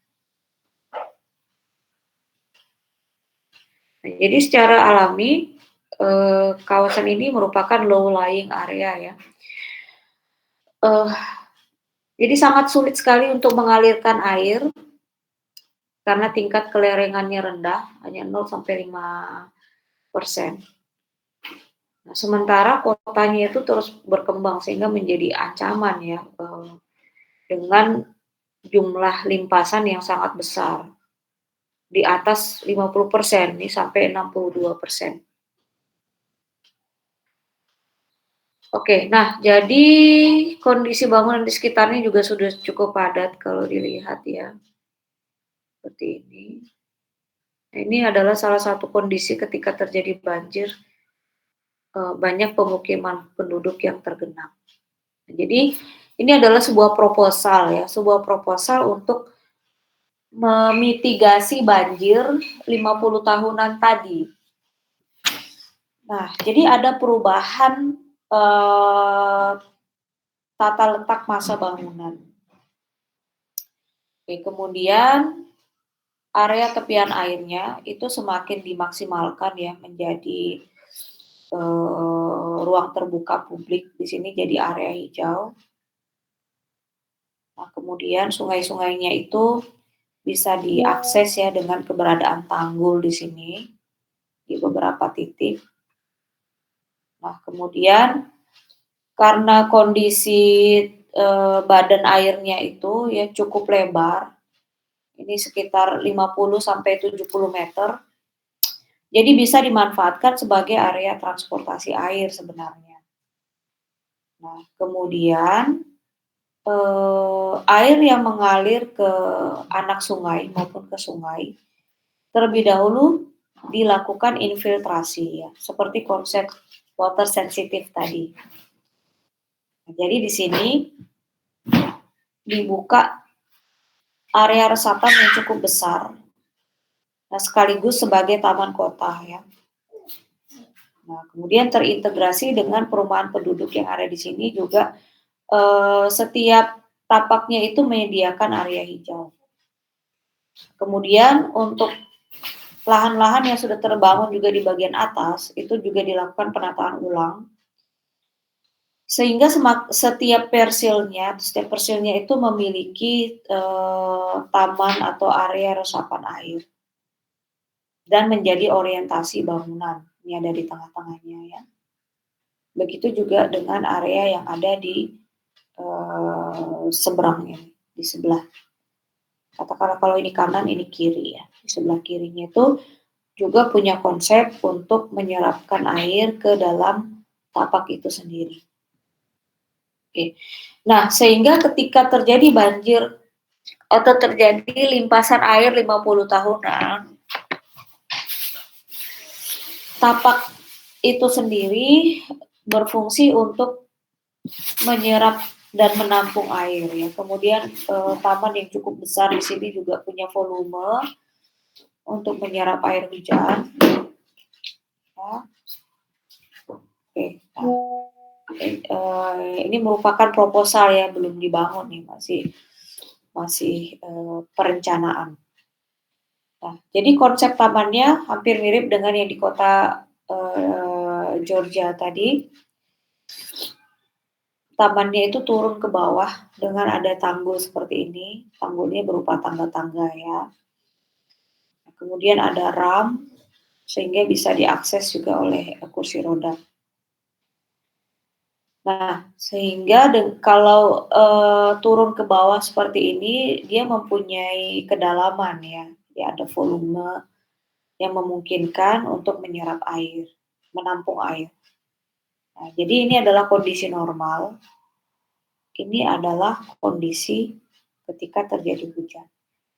[SPEAKER 1] Nah, jadi secara alami kawasan ini merupakan low lying area ya. Jadi sangat sulit sekali untuk mengalirkan air karena tingkat kelerengannya rendah, hanya 0 sampai 5%. Nah, sementara kotanya itu terus berkembang sehingga menjadi ancaman ya, dengan jumlah limpasan yang sangat besar, di atas 50% nih sampai 62%. Oke, nah jadi kondisi bangunan di sekitarnya juga sudah cukup padat kalau dilihat ya, seperti ini. Nah, ini adalah salah satu kondisi ketika terjadi banjir, banyak pemukiman penduduk yang tergenang. Jadi ini adalah sebuah proposal ya, sebuah proposal untuk memitigasi banjir 50 tahunan tadi. Nah, jadi ada perubahan, tata letak masa bangunan. Oke, kemudian area tepian airnya itu semakin dimaksimalkan ya menjadi, ruang terbuka publik, di sini jadi area hijau. Nah, kemudian sungai-sungainya itu bisa diakses ya dengan keberadaan tanggul di sini, di beberapa titik. Nah, kemudian karena kondisi, badan airnya itu ya cukup lebar, ini sekitar 50 sampai 70 meter, jadi bisa dimanfaatkan sebagai area transportasi air sebenarnya. Nah, kemudian, air yang mengalir ke anak sungai maupun ke sungai, terlebih dahulu dilakukan infiltrasi ya, seperti konsep water sensitive tadi. Nah, jadi di sini dibuka area resapan yang cukup besar, nah sekaligus sebagai taman kota ya. Nah, kemudian terintegrasi dengan perumahan penduduk yang ada di sini juga, setiap tapaknya itu menyediakan area hijau. Kemudian untuk lahan-lahan yang sudah terbangun juga di bagian atas, itu juga dilakukan penataan ulang. Sehingga setiap persilnya itu memiliki, taman atau area resapan air. Dan menjadi orientasi bangunan, ini ada di tengah-tengahnya ya. Begitu juga dengan area yang ada di, seberang ini, di sebelah. Katakanlah kalau ini kanan, ini kiri ya. Di sebelah kirinya itu juga punya konsep untuk menyerapkan air ke dalam tapak itu sendiri. Oke. Nah, sehingga ketika terjadi banjir atau terjadi limpasan air 50 tahunan, tapak itu sendiri berfungsi untuk menyerap dan menampung air ya. Kemudian taman yang cukup besar di sini juga punya volume untuk menyerap air hujan. Ya. Oke. Nah, ini merupakan proposal ya, belum dibangun nih, masih perencanaan. Nah, jadi konsep tamannya hampir mirip dengan yang di kota Georgia tadi. Tamannya itu turun ke bawah dengan ada tanggul seperti ini, tanggulnya berupa tangga-tangga ya. Kemudian ada ramp, sehingga bisa diakses juga oleh kursi roda. Nah, sehingga kalau turun ke bawah seperti ini, dia mempunyai kedalaman ya, dia ada volume yang memungkinkan untuk menyerap air, menampung air. Nah, jadi ini adalah kondisi normal. Ini adalah kondisi ketika terjadi hujan.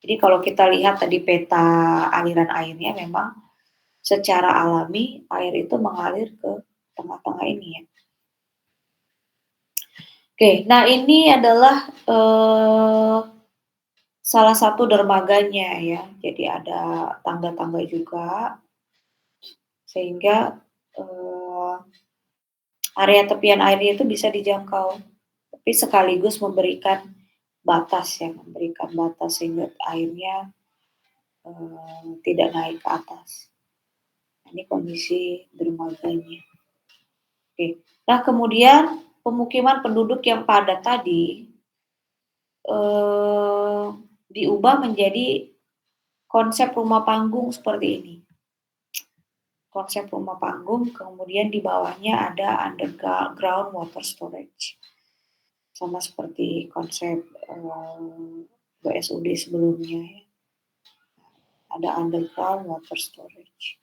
[SPEAKER 1] Jadi kalau kita lihat tadi peta aliran airnya, memang secara alami air itu mengalir ke tengah-tengah ini ya. Oke, nah ini adalah salah satu dermaganya ya. Jadi ada tangga-tangga juga, sehingga area tepian airnya itu bisa dijangkau, tapi sekaligus memberikan batas sehingga airnya tidak naik ke atas. Ini kondisi dermaganya. Oke. Nah, kemudian pemukiman penduduk yang padat tadi diubah menjadi konsep rumah panggung seperti ini. konsep rumah panggung, kemudian di bawahnya ada underground water storage. Sama seperti konsep BSUD sebelumnya ya. Ada underground water storage.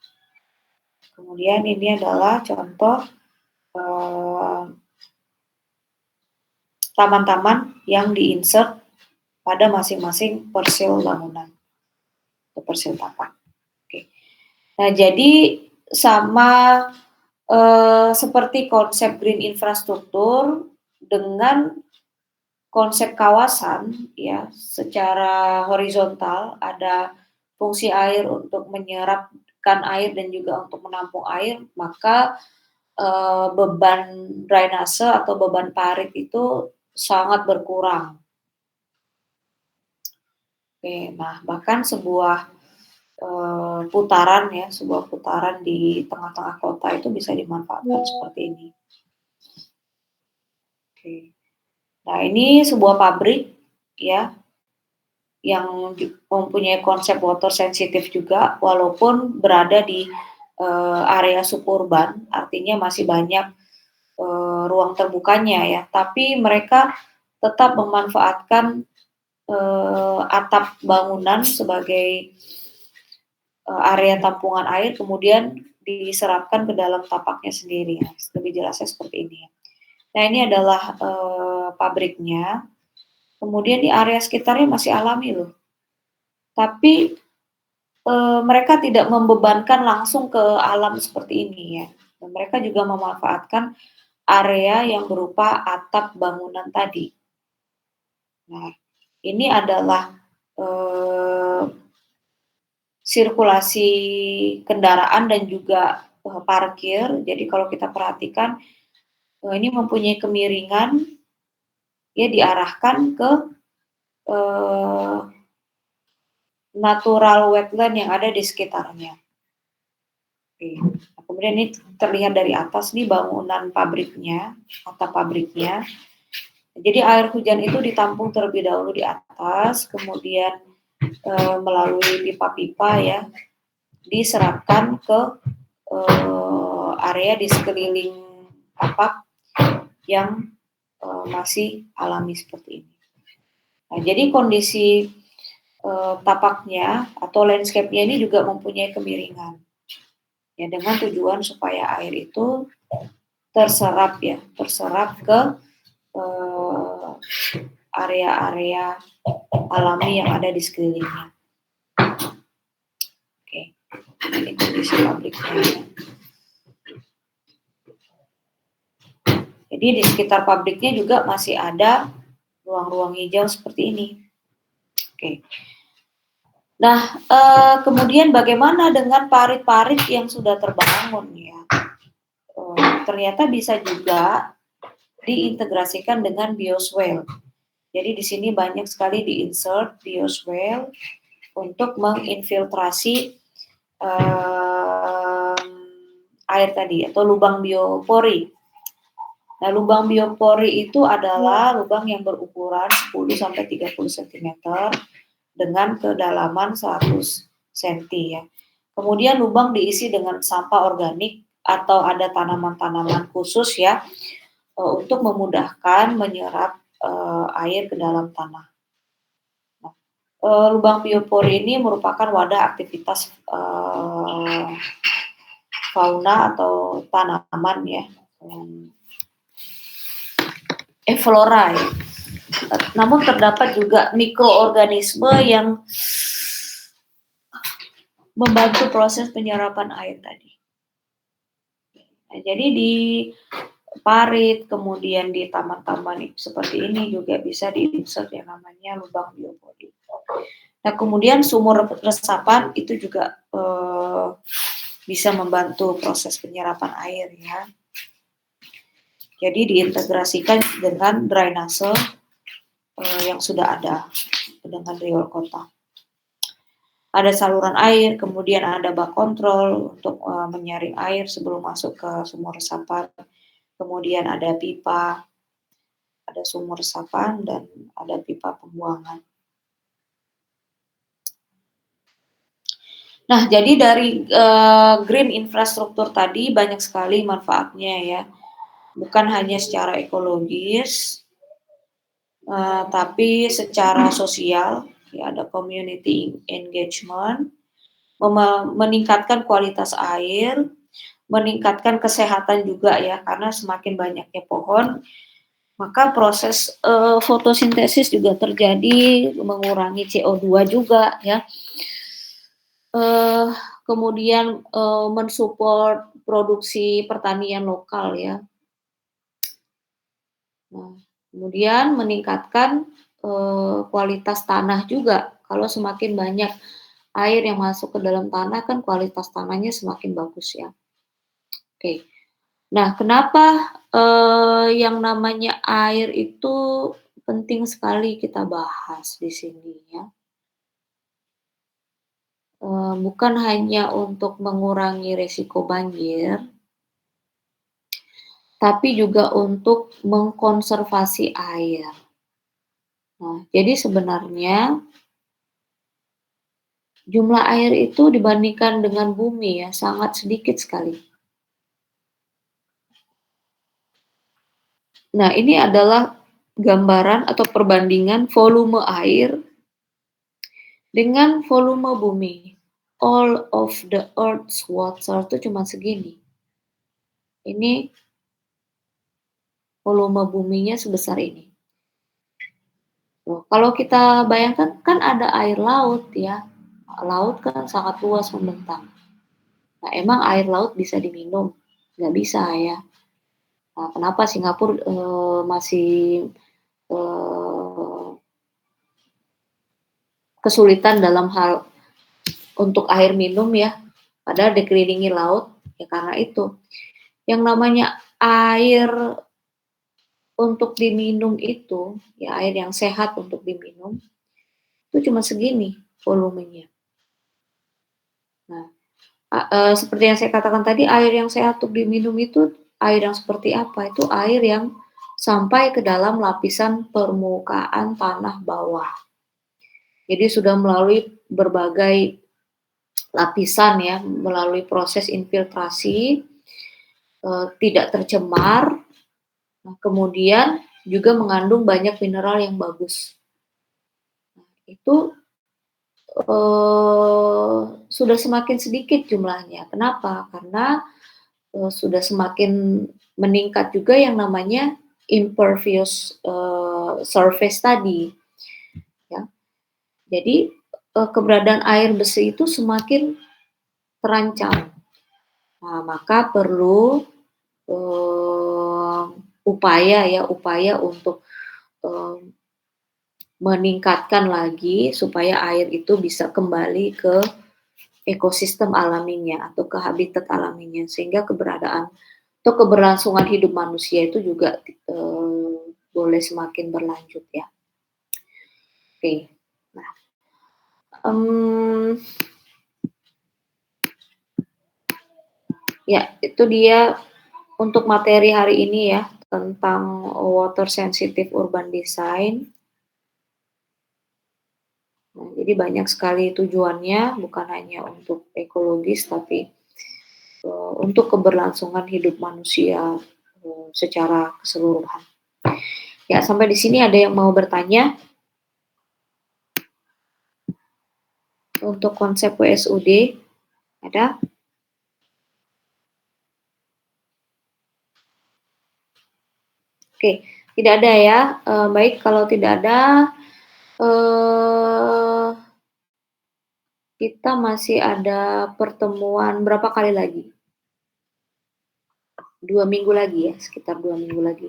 [SPEAKER 1] Kemudian ini adalah contoh taman-taman yang diinsert pada masing-masing persil bangunan atau persil tapak. Oke. Nah, jadi sama seperti konsep green infrastruktur dengan konsep kawasan ya, secara horizontal ada fungsi air untuk menyerapkan air dan juga untuk menampung air, maka beban drainase atau beban parit itu sangat berkurang. Oke, nah bahkan sebuah sebuah putaran di tengah-tengah kota itu bisa dimanfaatkan seperti ini. Oke. Nah, ini sebuah pabrik ya yang mempunyai konsep water sensitif juga, walaupun berada di area suburban, artinya masih banyak ruang terbukanya ya, tapi mereka tetap memanfaatkan atap bangunan sebagai area tampungan air, kemudian diserapkan ke dalam tapaknya sendiri. Ya. Lebih jelasnya seperti ini. Nah, ini adalah pabriknya. Kemudian di area sekitarnya masih alami loh. Tapi mereka tidak membebankan langsung ke alam seperti ini ya. Dan mereka juga memanfaatkan area yang berupa atap bangunan tadi. Nah, ini adalah sirkulasi kendaraan dan juga parkir. Jadi kalau kita perhatikan ini mempunyai kemiringan, ya diarahkan ke natural wetland yang ada di sekitarnya. Oke. Nah, kemudian ini terlihat dari atas nih bangunan pabriknya, atap pabriknya. Jadi air hujan itu ditampung terlebih dahulu di atas, kemudian melalui pipa-pipa ya diserapkan ke area di sekeliling tapak yang masih alami seperti ini. Nah, jadi kondisi tapaknya atau landscape-nya ini juga mempunyai kemiringan. Ya, dengan tujuan supaya air itu terserap ke area-area alami yang ada di sekelilingnya. Oke, ini kondisi pabriknya. Jadi di sekitar pabriknya juga masih ada ruang-ruang hijau seperti ini. Oke. Nah, kemudian bagaimana dengan parit-parit yang sudah terbangun ya? Ternyata bisa juga diintegrasikan dengan bioswale. Jadi di sini banyak sekali diinsert bioswale untuk menginfiltrasi air tadi atau lubang biopori. Nah, lubang biopori itu adalah lubang yang berukuran 10 sampai 30 cm dengan kedalaman 100 cm ya. Kemudian lubang diisi dengan sampah organik atau ada tanaman-tanaman khusus ya untuk memudahkan menyerap air ke dalam tanah. Nah, lubang biopori ini merupakan wadah aktivitas fauna atau tanaman ya, flora ya. Namun terdapat juga mikroorganisme yang membantu proses penyerapan air tadi. Nah, jadi di parit, kemudian di taman-taman seperti ini juga bisa diinsert yang namanya lubang biopori. Nah, kemudian sumur resapan itu juga bisa membantu proses penyerapan air ya. Jadi diintegrasikan dengan drainase yang sudah ada dengan riol kota. Ada saluran air, kemudian ada bak kontrol untuk menyaring air sebelum masuk ke sumur resapan. Kemudian ada pipa, ada sumur resapan, dan ada pipa pembuangan. Nah, jadi dari green infrastruktur tadi banyak sekali manfaatnya ya, bukan hanya secara ekologis, tapi secara sosial, ya ada community engagement, meningkatkan kualitas air, meningkatkan kesehatan juga ya, karena semakin banyaknya pohon, maka proses fotosintesis juga terjadi, mengurangi CO2 juga ya. Kemudian mensupport produksi pertanian lokal ya. Nah, kemudian meningkatkan kualitas tanah juga. Kalau semakin banyak air yang masuk ke dalam tanah kan kualitas tanahnya semakin bagus ya. Oke. Nah, kenapa yang namanya air itu penting sekali kita bahas di sini ya. Bukan hanya untuk mengurangi resiko banjir, tapi juga untuk mengkonservasi air. Nah, jadi sebenarnya jumlah air itu dibandingkan dengan bumi ya sangat sedikit sekali. Nah, ini adalah gambaran atau perbandingan volume air dengan volume bumi. All of the earth's water itu cuma segini. Ini volume buminya sebesar ini. Loh, kalau kita bayangkan kan ada air laut ya. Laut kan sangat luas membentang. Nah, emang air laut bisa diminum? Nggak bisa ya. Nah, kenapa Singapura masih kesulitan dalam hal untuk air minum ya, padahal dikelilingi laut, ya karena itu. Yang namanya air untuk diminum itu, ya air yang sehat untuk diminum, itu cuma segini volumenya. Nah, seperti yang saya katakan tadi, air yang sehat untuk diminum itu air yang seperti apa? Itu air yang sampai ke dalam lapisan permukaan tanah bawah. Jadi sudah melalui berbagai lapisan ya, melalui proses infiltrasi, tidak tercemar, nah, kemudian juga mengandung banyak mineral yang bagus. Nah, itu sudah semakin sedikit jumlahnya. Kenapa? Karena sudah semakin meningkat juga yang namanya impervious surface tadi. Ya. Jadi keberadaan air besi itu semakin terancam. Nah, maka perlu upaya untuk meningkatkan lagi supaya air itu bisa kembali ke ekosistem alaminya atau ke habitat alaminya sehingga keberadaan atau keberlangsungan hidup manusia itu juga boleh semakin berlanjut ya. Oke, nah ya itu dia untuk materi hari ini ya tentang water sensitive urban design. Nah, jadi banyak sekali tujuannya, bukan hanya untuk ekologis, tapi untuk keberlangsungan hidup manusia secara keseluruhan. Ya, sampai di sini ada yang mau bertanya? Untuk konsep WSUD, ada? Oke, tidak ada ya. Baik, kalau tidak ada, kita masih ada pertemuan berapa kali lagi? 2 minggu lagi ya, sekitar 2 minggu lagi.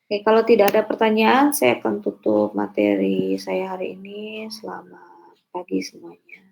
[SPEAKER 1] Oke, kalau tidak ada pertanyaan, saya akan tutup materi saya hari ini. Selamat pagi semuanya.